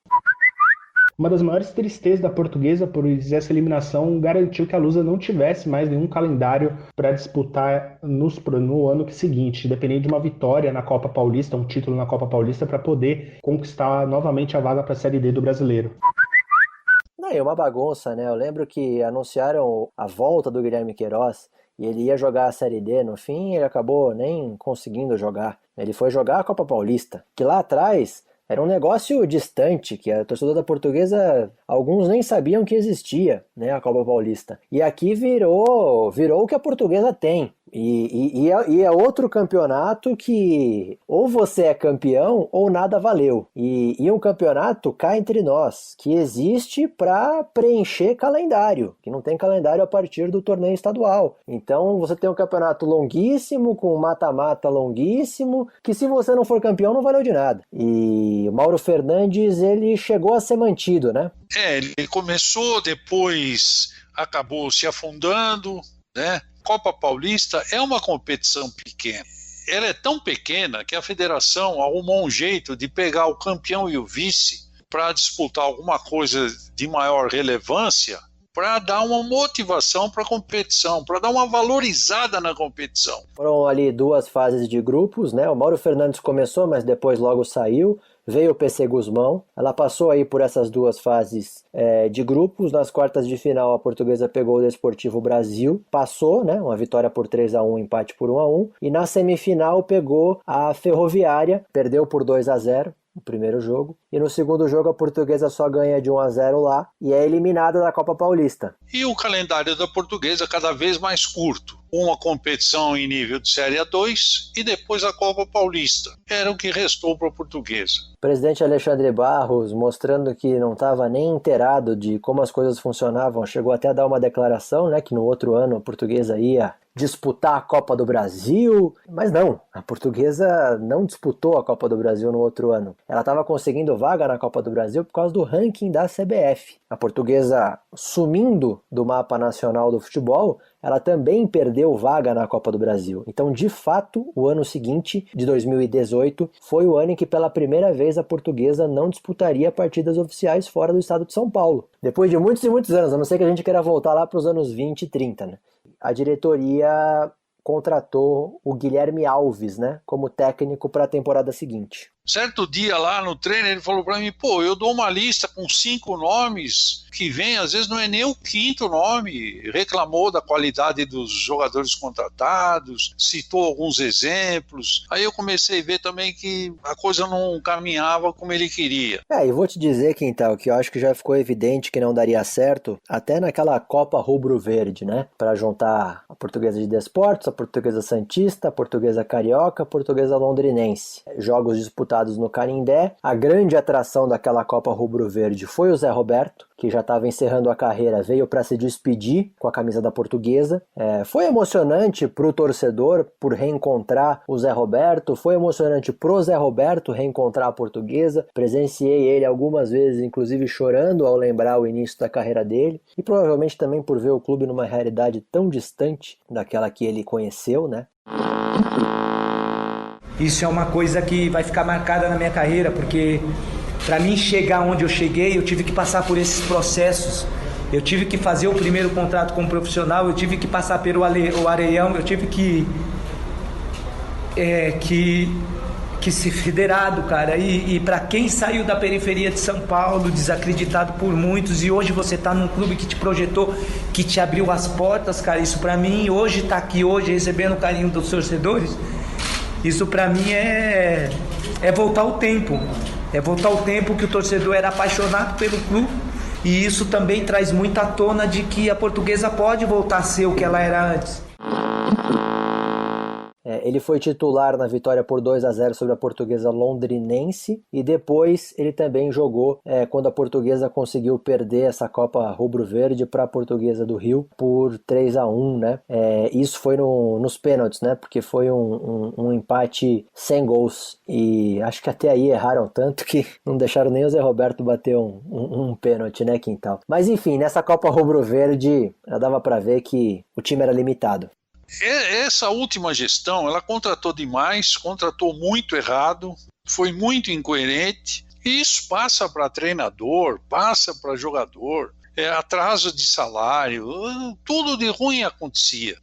Uma das maiores tristezas da Portuguesa por essa eliminação garantiu que a Lusa não tivesse mais nenhum calendário para disputar no ano seguinte, dependendo de uma vitória na Copa Paulista, um título na Copa Paulista, para poder conquistar novamente a vaga para a Série D do Brasileiro. É uma bagunça, né? Eu lembro que anunciaram a volta do Guilherme Queiroz e ele ia jogar a Série D. No fim, ele acabou nem conseguindo jogar. Ele foi jogar a Copa Paulista, que lá atrás era um negócio distante, que a torcedora da Portuguesa, alguns nem sabiam que existia, né, a Copa Paulista. E aqui virou o que a Portuguesa tem. E é outro campeonato que ou você é campeão ou nada valeu. E um campeonato cá entre nós, que existe para preencher calendário, que não tem calendário a partir do torneio estadual. Então você tem um campeonato longuíssimo, com mata-mata longuíssimo, que se você não for campeão não valeu de nada. E o Mauro Fernandes, ele chegou a ser mantido, né? Ele começou, depois acabou se afundando, né? Copa Paulista é uma competição pequena. Ela é tão pequena que a federação arrumou um jeito de pegar o campeão e o vice para disputar alguma coisa de maior relevância, para dar uma motivação para a competição, para dar uma valorizada na competição. Foram ali 2 fases de grupos, né? O Mauro Fernandes começou, mas depois logo saiu. Veio o PC Guzmão, ela passou aí por essas 2 fases de grupos. Nas quartas de final a Portuguesa pegou o Desportivo Brasil, passou, né, uma vitória por 3-1, empate por 1-1, e na semifinal pegou a Ferroviária, perdeu por 2-0 no primeiro jogo, e no segundo jogo a Portuguesa só ganha de 1-0 lá e é eliminada da Copa Paulista. E o calendário da Portuguesa cada vez mais curto. Uma competição em nível de Série A2 e depois a Copa Paulista. Era o que restou para a Portuguesa. O presidente Alexandre Barros, mostrando que não estava nem inteirado de como as coisas funcionavam, chegou até a dar uma declaração, né, que no outro ano a Portuguesa ia disputar a Copa do Brasil, mas não, a Portuguesa não disputou a Copa do Brasil no outro ano. Ela estava conseguindo vaga na Copa do Brasil por causa do ranking da CBF. A Portuguesa, sumindo do mapa nacional do futebol, ela também perdeu vaga na Copa do Brasil. Então, de fato, o ano seguinte, de 2018, foi o ano em que pela primeira vez a Portuguesa não disputaria partidas oficiais fora do estado de São Paulo. Depois de muitos e muitos anos, a não ser que a gente queira voltar lá para os anos 20 e 30, né? A diretoria contratou o Guilherme Alves, né, como técnico para a temporada seguinte. Certo dia lá no treino ele falou para mim, eu dou uma lista com 5 nomes que vem, às vezes não é nem o 5º nome, reclamou da qualidade dos jogadores contratados, citou alguns exemplos, aí eu comecei a ver também que a coisa não caminhava como ele queria. E vou te dizer, Quintal, que eu acho que já ficou evidente que não daria certo, até naquela Copa Rubro-Verde, né, para juntar a Portuguesa de Desportos, a Portuguesa Santista, a Portuguesa Carioca, a Portuguesa Londrinense. Jogos disputados no Canindé. A grande atração daquela Copa Rubro-Verde foi o Zé Roberto, que já estava encerrando a carreira, veio para se despedir com a camisa da Portuguesa. Foi emocionante para o torcedor por reencontrar o Zé Roberto, foi emocionante pro Zé Roberto reencontrar a Portuguesa. Presenciei ele algumas vezes, inclusive chorando ao lembrar o início da carreira dele, e provavelmente também por ver o clube numa realidade tão distante daquela que ele conheceu, né? Isso é uma coisa que vai ficar marcada na minha carreira, porque para mim chegar onde eu cheguei, eu tive que passar por esses processos. Eu tive que fazer o primeiro contrato como profissional, eu tive que passar pelo Areião, eu tive que ser federado, cara. E para quem saiu da periferia de São Paulo, desacreditado por muitos, e hoje você tá num clube que te projetou, que te abriu as portas, cara, isso para mim, hoje tá aqui hoje recebendo o carinho dos torcedores, isso para mim é voltar ao tempo. É voltar ao tempo que o torcedor era apaixonado pelo clube. E isso também traz muita tona de que a Portuguesa pode voltar a ser o que ela era antes. Ele foi titular na vitória por 2-0 sobre a Portuguesa Londrinense, e depois ele também jogou quando a Portuguesa conseguiu perder essa Copa Rubro-Verde para a Portuguesa do Rio por 3-1, né? Isso foi nos pênaltis, né? Porque foi um empate sem gols, e acho que até aí erraram tanto que não deixaram nem o Zé Roberto bater um pênalti, né, Quintal? Mas enfim, nessa Copa Rubro-Verde já dava para ver que o time era limitado. Essa última gestão, ela contratou demais, contratou muito errado, foi muito incoerente, e isso passa para treinador, passa para jogador, atraso de salário, tudo de ruim acontecia.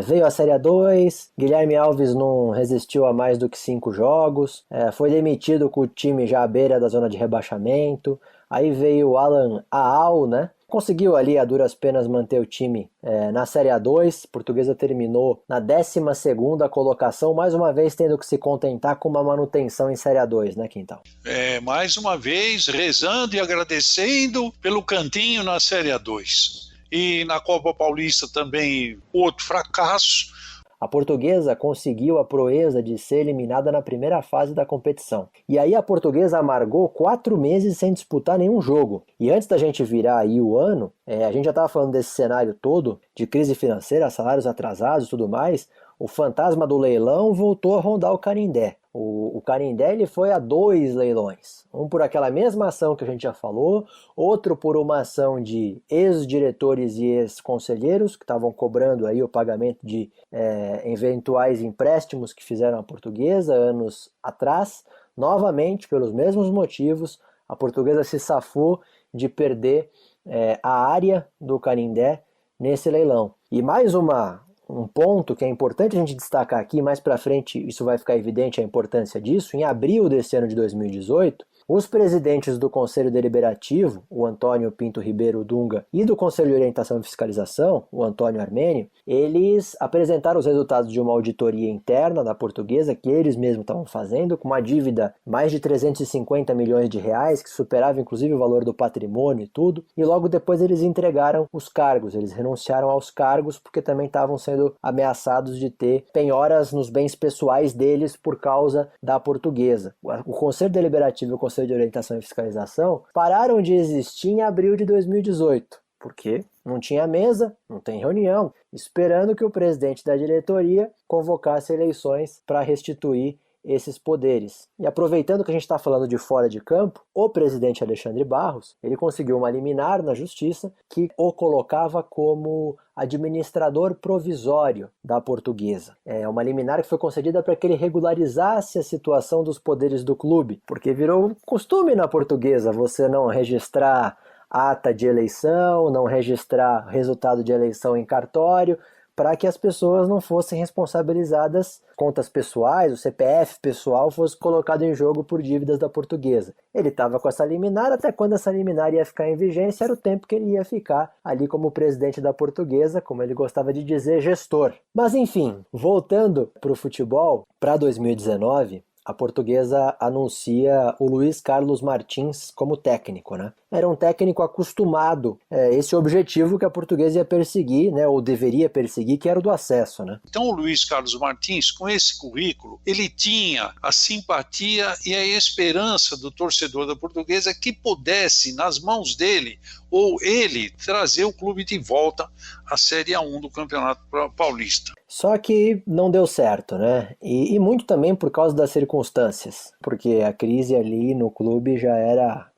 Veio a Série A2, Guilherme Alves não resistiu a mais do que 5 jogos, foi demitido com o time já à beira da zona de rebaixamento, aí veio o Alan Aal, né? Conseguiu ali a duras penas manter o time na Série A2. Portuguesa terminou na 12ª colocação, mais uma vez tendo que se contentar com uma manutenção em Série A2, né, Quintal? Mais uma vez rezando e agradecendo pelo cantinho na Série A2. E na Copa Paulista também outro fracasso. A Portuguesa conseguiu a proeza de ser eliminada na primeira fase da competição. E aí a Portuguesa amargou 4 meses sem disputar nenhum jogo. E antes da gente virar aí o ano, a gente já estava falando desse cenário todo, de crise financeira, salários atrasados e tudo mais, o fantasma do leilão voltou a rondar o Canindé. O Canindé ele foi a 2 leilões. Um por aquela mesma ação que a gente já falou, outro por uma ação de ex-diretores e ex-conselheiros que estavam cobrando aí o pagamento de eventuais empréstimos que fizeram a Portuguesa anos atrás. Novamente, pelos mesmos motivos, a Portuguesa se safou de perder a área do Canindé nesse leilão. E mais um ponto que é importante a gente destacar aqui, mais para frente isso vai ficar evidente a importância disso. Em abril desse ano de 2018, os presidentes do Conselho Deliberativo, o Antônio Pinto Ribeiro Dunga, e do Conselho de Orientação e Fiscalização, o Antônio Armênio, eles apresentaram os resultados de uma auditoria interna da Portuguesa que eles mesmos estavam fazendo, com uma dívida mais de 350 milhões de reais, que superava inclusive o valor do patrimônio e tudo, e logo depois eles entregaram os cargos, eles renunciaram aos cargos porque também estavam sendo ameaçados de ter penhoras nos bens pessoais deles por causa da Portuguesa. O Conselho Deliberativo e o Conselho de Orientação e Fiscalização pararam de existir em abril de 2018. porque não tinha mesa, não tem reunião, esperando que o presidente da diretoria convocasse eleições para restituir esses poderes. E aproveitando que a gente está falando de fora de campo, o presidente Alexandre Barros, ele conseguiu uma liminar na justiça que o colocava como administrador provisório da Portuguesa. É uma liminar que foi concedida para que ele regularizasse a situação dos poderes do clube, porque virou um costume na Portuguesa você não registrar ata de eleição, não registrar resultado de eleição em cartório, para que as pessoas não fossem responsabilizadas, contas pessoais, o CPF pessoal fosse colocado em jogo por dívidas da Portuguesa. Ele estava com essa liminar, até quando essa liminar ia ficar em vigência, era o tempo que ele ia ficar ali como presidente da Portuguesa, como ele gostava de dizer, gestor. Mas enfim, voltando para o futebol, para 2019, a Portuguesa anuncia o Luiz Carlos Martins como técnico, né? Era um técnico acostumado a esse objetivo que a Portuguesa ia perseguir, né, ou deveria perseguir, que era o do acesso, né? Então o Luiz Carlos Martins, com esse currículo, ele tinha a simpatia e a esperança do torcedor da Portuguesa que pudesse, nas mãos dele, ou ele, trazer o clube de volta à Série A1 do Campeonato Paulista. Só que não deu certo, né? E muito também por causa das circunstâncias, porque a crise ali no clube já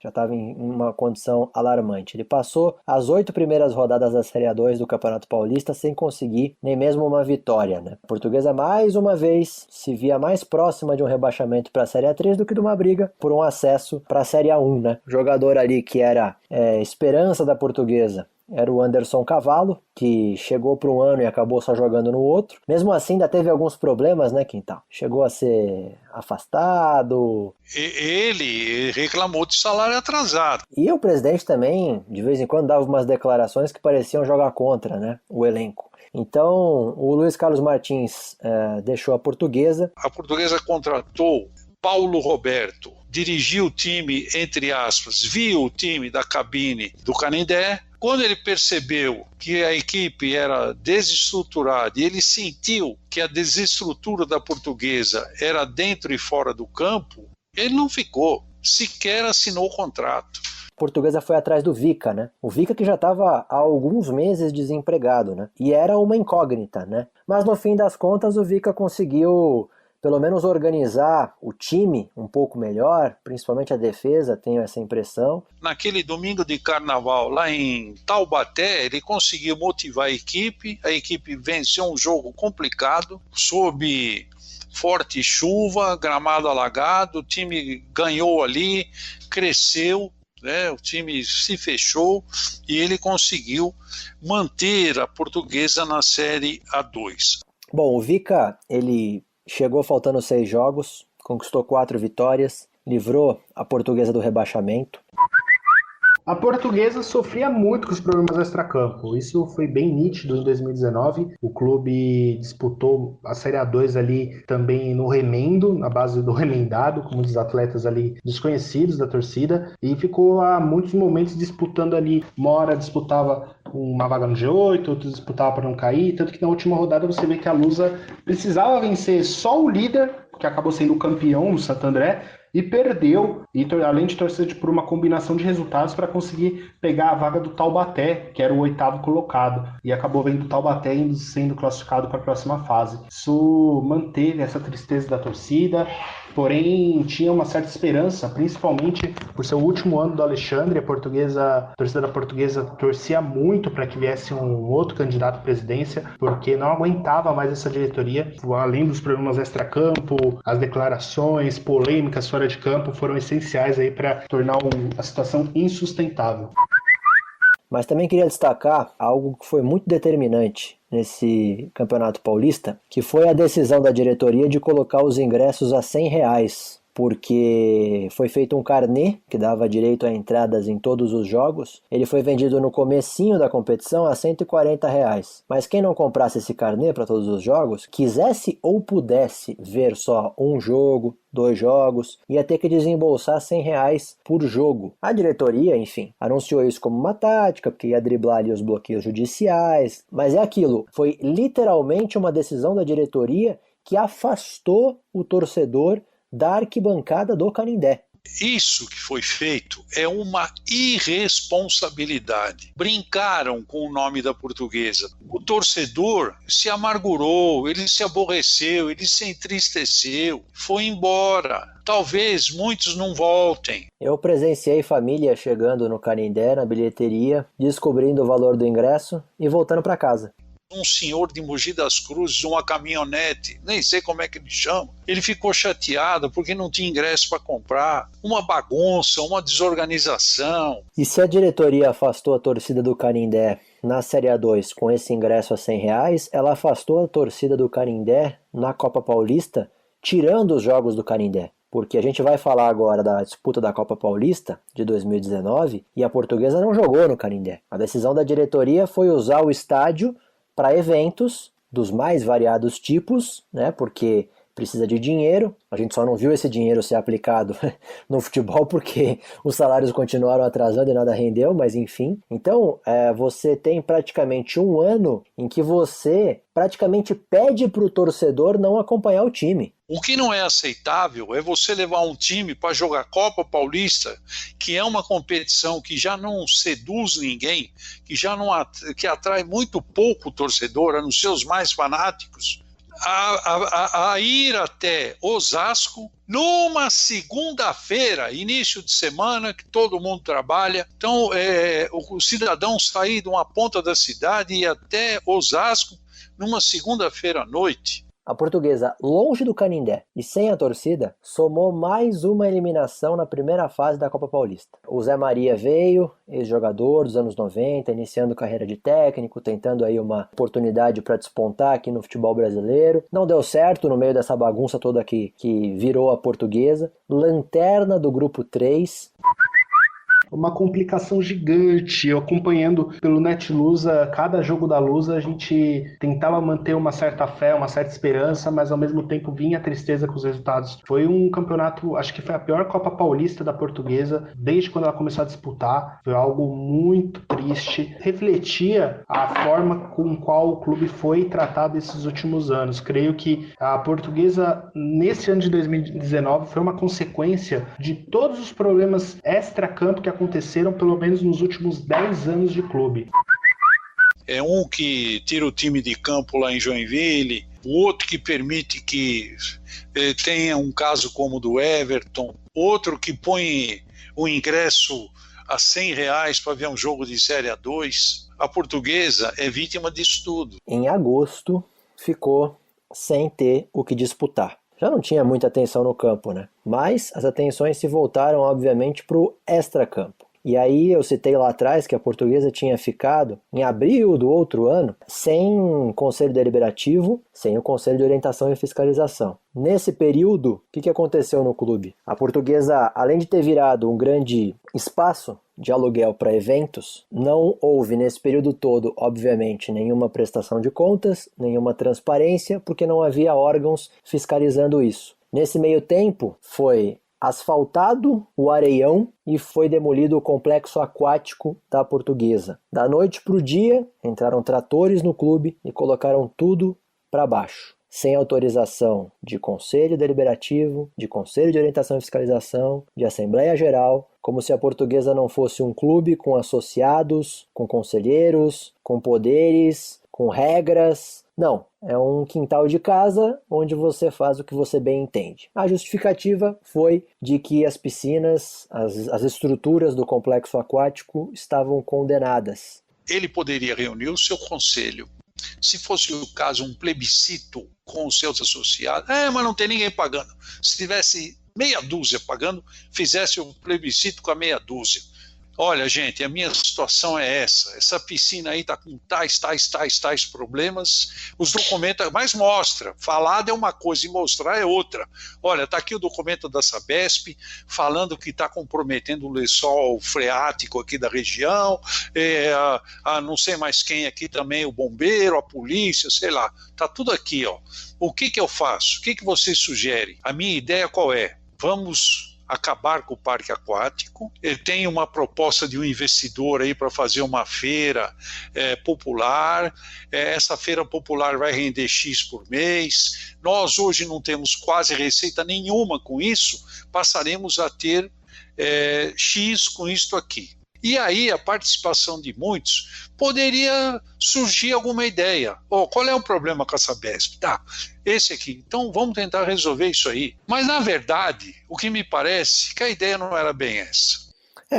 estava em uma condição alarmante. Ele passou as 8 primeiras rodadas da Série A2 do Campeonato Paulista sem conseguir nem mesmo uma vitória, né? A Portuguesa mais uma vez se via mais próxima de um rebaixamento para a Série A3 do que de uma briga por um acesso para a Série A1, né? O jogador ali que era esperança da Portuguesa era o Anderson Cavalo, que chegou por um ano e acabou só jogando no outro. Mesmo assim, ainda teve alguns problemas, né, Quintal? Chegou a ser afastado. Ele reclamou de salário atrasado. E o presidente também, de vez em quando, dava umas declarações que pareciam jogar contra, né, o elenco. Então, o Luiz Carlos Martins deixou a Portuguesa. A Portuguesa contratou Paulo Roberto, dirigiu o time, entre aspas, viu o time da cabine do Canindé. Quando ele percebeu que a equipe era desestruturada e ele sentiu que a desestrutura da Portuguesa era dentro e fora do campo, ele não ficou, sequer assinou o contrato. A Portuguesa foi atrás do Vica, né? O Vica que já estava há alguns meses desempregado, né? E era uma incógnita, né? Mas no fim das contas o Vica conseguiu pelo menos organizar o time um pouco melhor, principalmente a defesa, tenho essa impressão. Naquele domingo de carnaval lá em Taubaté, ele conseguiu motivar a equipe venceu um jogo complicado, sob forte chuva, gramado alagado, o time ganhou ali, cresceu, né? O time se fechou e ele conseguiu manter a Portuguesa na Série A2. Bom, o Vica, ele chegou faltando 6 jogos, conquistou 4 vitórias, livrou a Portuguesa do rebaixamento. A Portuguesa sofria muito com os problemas extracampo. Isso foi bem nítido em 2019. O clube disputou a Série A2 ali também no remendo, na base do remendado, com muitos atletas ali desconhecidos da torcida, e ficou há muitos momentos disputando ali. Uma hora disputava uma vaga no G8, outra disputava para não cair, tanto que na última rodada você vê que a Lusa precisava vencer só o líder, que acabou sendo o campeão, o Santo André, e perdeu, e além de torcer por uma combinação de resultados para conseguir pegar a vaga do Taubaté, que era o 8º colocado, e acabou vendo o Taubaté sendo classificado para a próxima fase. Isso manteve essa tristeza da torcida, porém tinha uma certa esperança, principalmente por ser o último ano do Alexandre. A torcida da Portuguesa torcia muito para que viesse um outro candidato à presidência, porque não aguentava mais essa diretoria, além dos problemas extracampo, as declarações, polêmicas fora de campo foram essenciais aí para tornar a situação insustentável. Mas também queria destacar algo que foi muito determinante nesse Campeonato Paulista, que foi a decisão da diretoria de colocar os ingressos a R$100, porque foi feito um carnê que dava direito a entradas em todos os jogos. Ele foi vendido no comecinho da competição a R$140. Mas quem não comprasse esse carnê para todos os jogos, quisesse ou pudesse ver só um jogo, 2 jogos, ia ter que desembolsar R$100 por jogo. A diretoria, enfim, anunciou isso como uma tática, porque ia driblar ali os bloqueios judiciais, mas é aquilo, foi literalmente uma decisão da diretoria que afastou o torcedor da arquibancada do Canindé. Isso que foi feito é uma irresponsabilidade. Brincaram com o nome da Portuguesa. O torcedor se amargurou, ele se aborreceu, ele se entristeceu, foi embora. Talvez muitos não voltem. Eu presenciei família chegando no Canindé, na bilheteria, descobrindo o valor do ingresso e voltando para casa. Um senhor de Mogi das Cruzes, uma caminhonete, nem sei como é que ele chama, ele ficou chateado porque não tinha ingresso para comprar. Uma bagunça, uma desorganização. E se a diretoria afastou a torcida do Canindé na Série A2 com esse ingresso a R$100, ela afastou a torcida do Canindé na Copa Paulista, tirando os jogos do Canindé. Porque a gente vai falar agora da disputa da Copa Paulista de 2019 e a Portuguesa não jogou no Canindé. A decisão da diretoria foi usar o estádio para eventos dos mais variados tipos, né? Porque precisa de dinheiro. A gente só não viu esse dinheiro ser aplicado no futebol porque os salários continuaram atrasando e nada rendeu, mas enfim. Então, você tem praticamente um ano em que você praticamente pede para o torcedor não acompanhar o time. O que não é aceitável é você levar um time para jogar Copa Paulista, que é uma competição que já não seduz ninguém, que atrai muito pouco o torcedor, a não ser os mais fanáticos, a ir até Osasco numa segunda-feira, início de semana, que todo mundo trabalha. Então, o cidadão sair de uma ponta da cidade e ir até Osasco numa segunda-feira à noite. A Portuguesa, longe do Canindé e sem a torcida, somou mais uma eliminação na primeira fase da Copa Paulista. O Zé Maria veio, ex-jogador dos anos 90, iniciando carreira de técnico, tentando aí uma oportunidade para despontar aqui no futebol brasileiro. Não deu certo no meio dessa bagunça toda que virou a Portuguesa. Lanterna do grupo 3. Uma complicação gigante. Eu acompanhando pelo Netlusa, cada jogo da Lusa, a gente tentava manter uma certa fé, uma certa esperança, mas ao mesmo tempo vinha a tristeza com os resultados. Foi um campeonato, acho que foi a pior Copa Paulista da Portuguesa desde quando ela começou a disputar. Foi algo muito triste. Refletia a forma com qual o clube foi tratado esses últimos anos. Creio que a Portuguesa, nesse ano de 2019, foi uma consequência de todos os problemas extra-campo que aconteceram pelo menos nos últimos 10 anos de clube. É um que tira o time de campo lá em Joinville, o outro que permite que tenha um caso como o do Everton, outro que põe o ingresso a R$100 para ver um jogo de Série A2. A Portuguesa é vítima disso tudo. Em agosto, ficou sem ter o que disputar. Já não tinha muita atenção no campo, né? Mas as atenções se voltaram, obviamente, para o extracampo. E aí eu citei lá atrás que a Portuguesa tinha ficado, em abril do outro ano, sem conselho deliberativo, sem o conselho de orientação e fiscalização. Nesse período, o que aconteceu no clube? A Portuguesa, além de ter virado um grande espaço de aluguel para eventos, não houve nesse período todo, obviamente, nenhuma prestação de contas, nenhuma transparência, porque não havia órgãos fiscalizando isso. Nesse meio tempo, foi asfaltado o Areião e foi demolido o complexo aquático da Portuguesa. Da noite para o dia, entraram tratores no clube e colocaram tudo para baixo. Sem autorização de conselho deliberativo, de conselho de orientação e fiscalização, de assembleia geral, como se a Portuguesa não fosse um clube com associados, com conselheiros, com poderes, com regras. Não, é um quintal de casa onde você faz o que você bem entende. A justificativa foi de que as piscinas, as estruturas do complexo aquático estavam condenadas. Ele poderia reunir o seu conselho. Se fosse o caso, um plebiscito com os seus associados, mas não tem ninguém pagando. Se tivesse meia dúzia pagando, fizesse o plebiscito com a meia dúzia. Olha, gente, a minha situação é essa piscina aí está com tais problemas, os documentos, mas mostra, falado é uma coisa e mostrar é outra. Olha, está aqui o documento da Sabesp, falando que está comprometendo o lençol freático aqui da região, não sei mais quem aqui também, o bombeiro, a polícia, sei lá, está tudo aqui, ó. O que eu faço? O que você sugere? A minha ideia qual é? Vamos acabar com o parque aquático. Ele tem uma proposta de um investidor aí para fazer uma feira popular. Essa feira popular vai render X por mês. Nós hoje não temos quase receita nenhuma com isso, passaremos a ter X com isto aqui. E aí a participação de muitos poderia surgir alguma ideia. Qual é o problema com a Sabesp? Tá, esse aqui. Então vamos tentar resolver isso aí. Mas na verdade, o que me parece é que a ideia não era bem essa.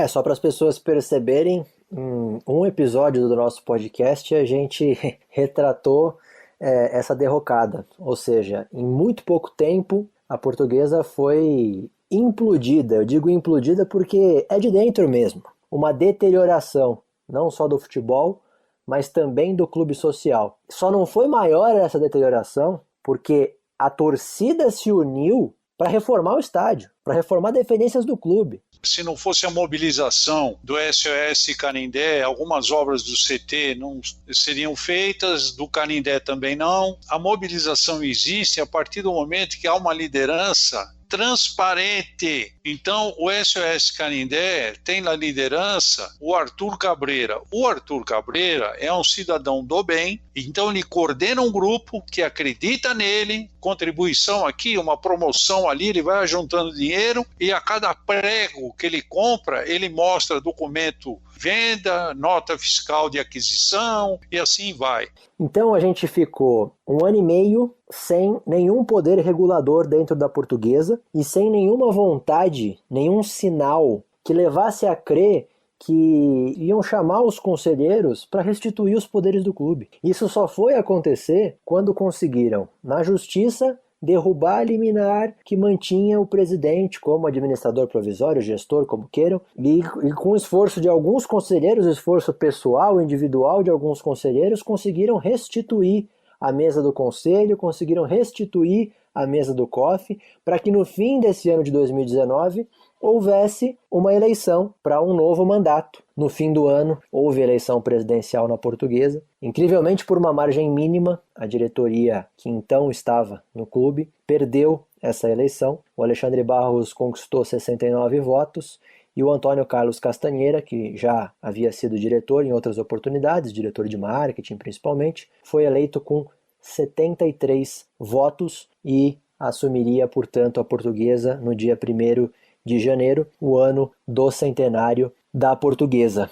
Só para as pessoas perceberem, em um episódio do nosso podcast a gente retratou essa derrocada. Ou seja, em muito pouco tempo a Portuguesa foi implodida. Eu digo implodida porque é de dentro mesmo. Uma deterioração, não só do futebol, mas também do clube social. Só não foi maior essa deterioração porque a torcida se uniu para reformar o estádio, para reformar dependências do clube. Se não fosse a mobilização do SOS Canindé, algumas obras do CT não seriam feitas, do Canindé também não. A mobilização existe a partir do momento que há uma liderança transparente. Então, o SOS Canindé tem na liderança o Arthur Cabreira. O Arthur Cabreira é um cidadão do bem, então ele coordena um grupo que acredita nele, contribuição aqui, uma promoção ali, ele vai juntando dinheiro e a cada prego que ele compra, ele mostra documento venda, nota fiscal de aquisição e assim vai. Então a gente ficou 1 ano e meio sem nenhum poder regulador dentro da Portuguesa e sem nenhuma vontade, nenhum sinal que levasse a crer que iam chamar os conselheiros para restituir os poderes do clube. Isso só foi acontecer quando conseguiram, na justiça, derrubar a liminar que mantinha o presidente como administrador provisório, gestor, como queiram, e com o esforço de alguns conselheiros, esforço pessoal, individual de alguns conselheiros, conseguiram restituir a mesa do conselho, conseguiram restituir a mesa do COF, para que no fim desse ano de 2019 houvesse uma eleição para um novo mandato. No fim do ano, houve eleição presidencial na Portuguesa. Incrivelmente, por uma margem mínima, a diretoria que então estava no clube perdeu essa eleição. O Alexandre Barros conquistou 69 votos e o Antônio Carlos Castanheira, que já havia sido diretor em outras oportunidades, diretor de marketing principalmente, foi eleito com 73 votos e assumiria, portanto, a Portuguesa no dia 1º de janeiro, o ano do centenário da Portuguesa.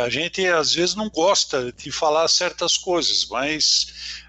A gente às vezes não gosta de falar certas coisas, mas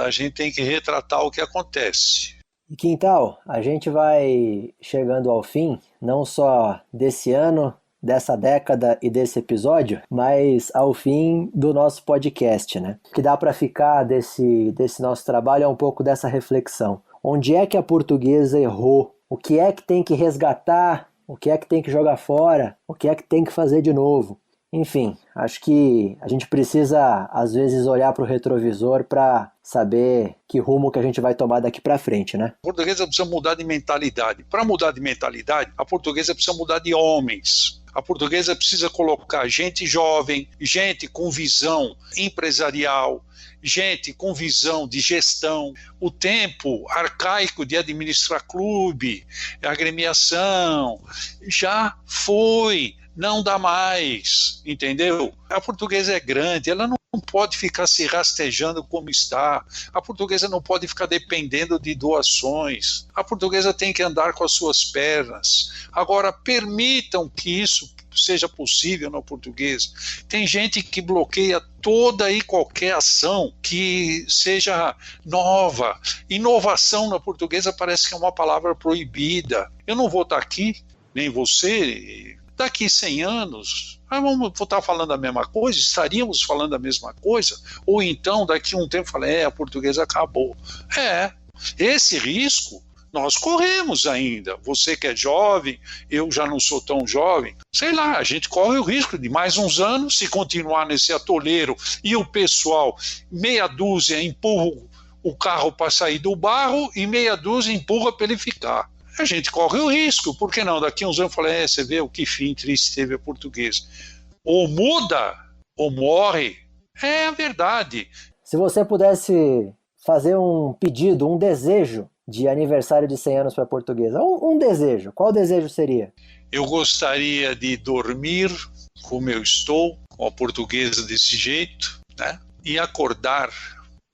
a gente tem que retratar o que acontece. E Quintal, a gente vai chegando ao fim, não só desse ano, dessa década e desse episódio, mas ao fim do nosso podcast, né? O que dá para ficar desse nosso trabalho é um pouco dessa reflexão. Onde é que a Portuguesa errou? O que é que tem que resgatar? O que é que tem que jogar fora? O que é que tem que fazer de novo? Enfim, acho que a gente precisa, às vezes, olhar para o retrovisor para saber que rumo que a gente vai tomar daqui para frente, né? A Portuguesa precisa mudar de mentalidade. Para mudar de mentalidade, a Portuguesa precisa mudar de homens. A Portuguesa precisa colocar gente jovem, gente com visão empresarial, gente com visão de gestão. O tempo arcaico de administrar clube, agremiação, já foi, não dá mais, entendeu? A Portuguesa é grande, ela não pode ficar se rastejando como está. A Portuguesa não pode ficar dependendo de doações. A Portuguesa tem que andar com as suas pernas. Agora, permitam que isso seja possível na Portuguesa. Tem gente que bloqueia toda e qualquer ação que seja nova. Inovação na Portuguesa parece que é uma palavra proibida. Eu não vou estar aqui, nem você, daqui 100 anos, vamos estar falando a mesma coisa? Estaríamos falando a mesma coisa? Ou então, daqui a um tempo, a Portuguesa acabou. Esse risco nós corremos ainda. Você que é jovem, eu já não sou tão jovem. Sei lá, a gente corre o risco de mais uns anos, se continuar nesse atoleiro e o pessoal, meia dúzia empurra o carro para sair do barro e meia dúzia empurra para ele ficar. A gente corre o risco, por que não? Daqui a uns anos você vê o que fim triste teve a Portuguesa. Ou muda, ou morre. É a verdade. Se você pudesse fazer um pedido, um desejo de aniversário de 100 anos para a Portuguesa? Um desejo. Qual desejo seria? Eu gostaria de dormir como eu estou, com a Portuguesa desse jeito, né? E acordar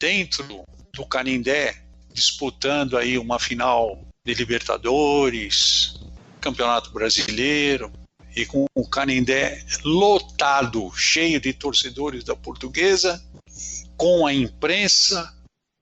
dentro do Canindé, disputando aí uma final de Libertadores, Campeonato Brasileiro, e com o Canindé lotado, cheio de torcedores da Portuguesa, com a imprensa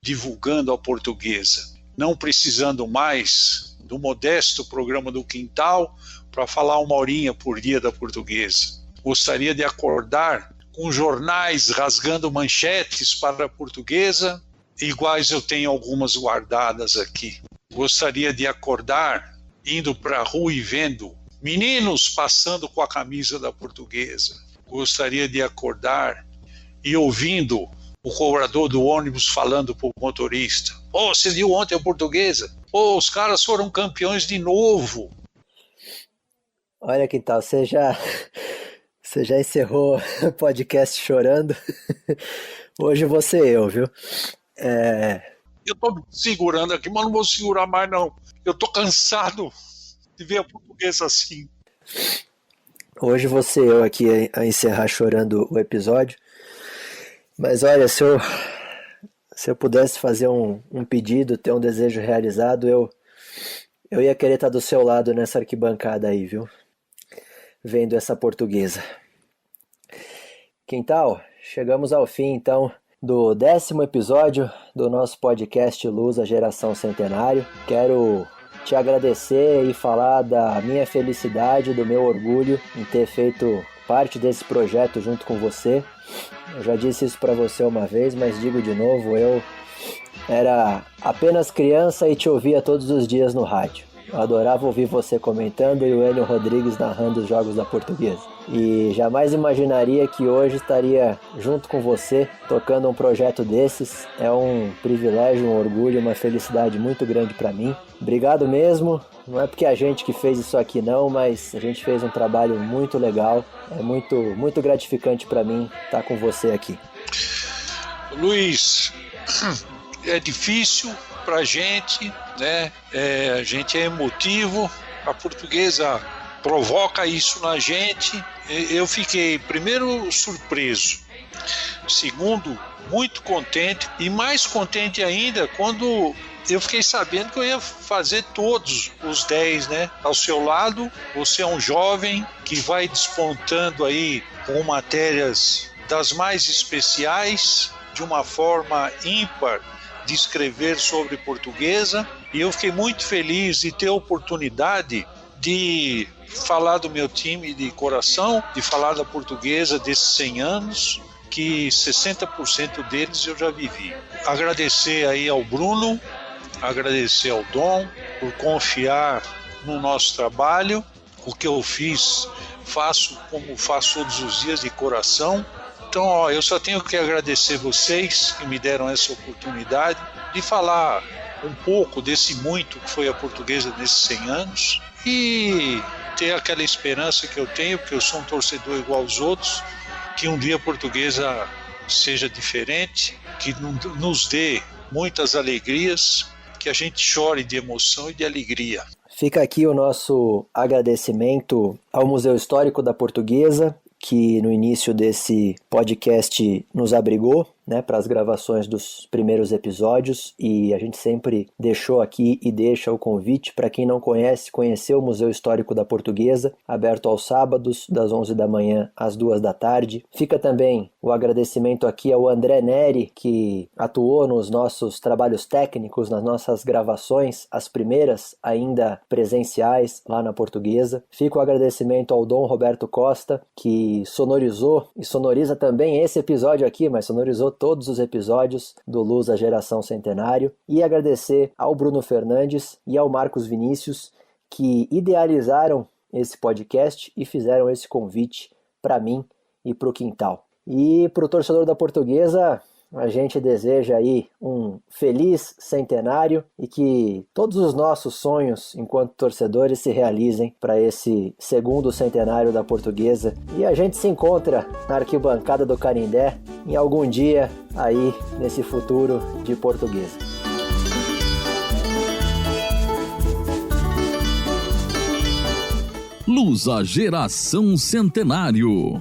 divulgando a Portuguesa, não precisando mais do modesto programa do Quintal para falar 1 horinha por dia da Portuguesa. Gostaria de acordar com jornais rasgando manchetes para a Portuguesa, iguais eu tenho algumas guardadas aqui. Gostaria de acordar indo para a rua e vendo meninos passando com a camisa da Portuguesa. Gostaria de acordar e ouvindo o cobrador do ônibus falando para o motorista: "Pô, você viu ontem a Portuguesa? Pô, os caras foram campeões de novo." Olha que tal, você já encerrou o podcast chorando. Hoje vou ser eu, viu? Eu tô me segurando aqui, mas não vou segurar mais não. Eu tô cansado de ver a Portuguesa assim. Hoje vou ser eu aqui a encerrar chorando o episódio. Mas olha, se eu pudesse fazer um pedido, ter um desejo realizado, eu ia querer estar do seu lado nessa arquibancada aí, viu? Vendo essa Portuguesa. Quintal, chegamos ao fim então do 10º episódio do nosso podcast Luz, a Geração Centenário. Quero te agradecer e falar da minha felicidade, do meu orgulho em ter feito parte desse projeto junto com você. Eu já disse isso para você uma vez, mas digo de novo, eu era apenas criança e te ouvia todos os dias no rádio. Eu adorava ouvir você comentando e o Hélio Rodrigues narrando os jogos da Portuguesa. E jamais imaginaria que hoje estaria junto com você tocando um projeto desses. É um privilégio, um orgulho, uma felicidade muito grande para mim. Obrigado mesmo. Não é porque a gente que fez isso aqui não, mas a gente fez um trabalho muito legal. É muito gratificante para mim estar com você aqui. Luiz, é difícil pra gente, né? A gente é emotivo, a Portuguesa provoca isso na gente. Eu fiquei, primeiro, surpreso, segundo, muito contente, e mais contente ainda quando eu fiquei sabendo que eu ia fazer todos os 10, né? Ao seu lado, você é um jovem que vai despontando aí com matérias das mais especiais, de uma forma ímpar, de escrever sobre Portuguesa, e eu fiquei muito feliz de ter a oportunidade de falar do meu time de coração, de falar da Portuguesa desses 100 anos, que 60% deles eu já vivi. Agradecer aí ao Bruno, agradecer ao Dom por confiar no nosso trabalho. O que eu fiz, faço como faço todos os dias, de coração. Então, eu só tenho que agradecer vocês que me deram essa oportunidade de falar um pouco desse muito que foi a Portuguesa nesses 100 anos e ter aquela esperança que eu tenho, porque eu sou um torcedor igual aos outros, que um dia a Portuguesa seja diferente, que nos dê muitas alegrias, que a gente chore de emoção e de alegria. Fica aqui o nosso agradecimento ao Museu Histórico da Portuguesa, que no início desse podcast nos abrigou, né, para as gravações dos primeiros episódios, e a gente sempre deixou aqui e deixa o convite para quem não conhece, conhecer o Museu Histórico da Portuguesa, aberto aos sábados, das 11 da manhã às 2 da tarde. Fica também o agradecimento aqui ao André Neri, que atuou nos nossos trabalhos técnicos, nas nossas gravações, as primeiras ainda presenciais lá na Portuguesa. Fica o agradecimento ao Dom Roberto Costa, que sonorizou e sonoriza também esse episódio aqui, mas sonorizou todos os episódios do Luz, a Geração Centenário. E agradecer ao Bruno Fernandes e ao Marcos Vinícius, que idealizaram esse podcast e fizeram esse convite para mim e para o Quintal. E para o torcedor da Portuguesa, a gente deseja aí um feliz centenário e que todos os nossos sonhos enquanto torcedores se realizem para esse segundo centenário da Portuguesa. E a gente se encontra na arquibancada do Canindé em algum dia aí nesse futuro de Portuguesa. Lusa Geração Centenário.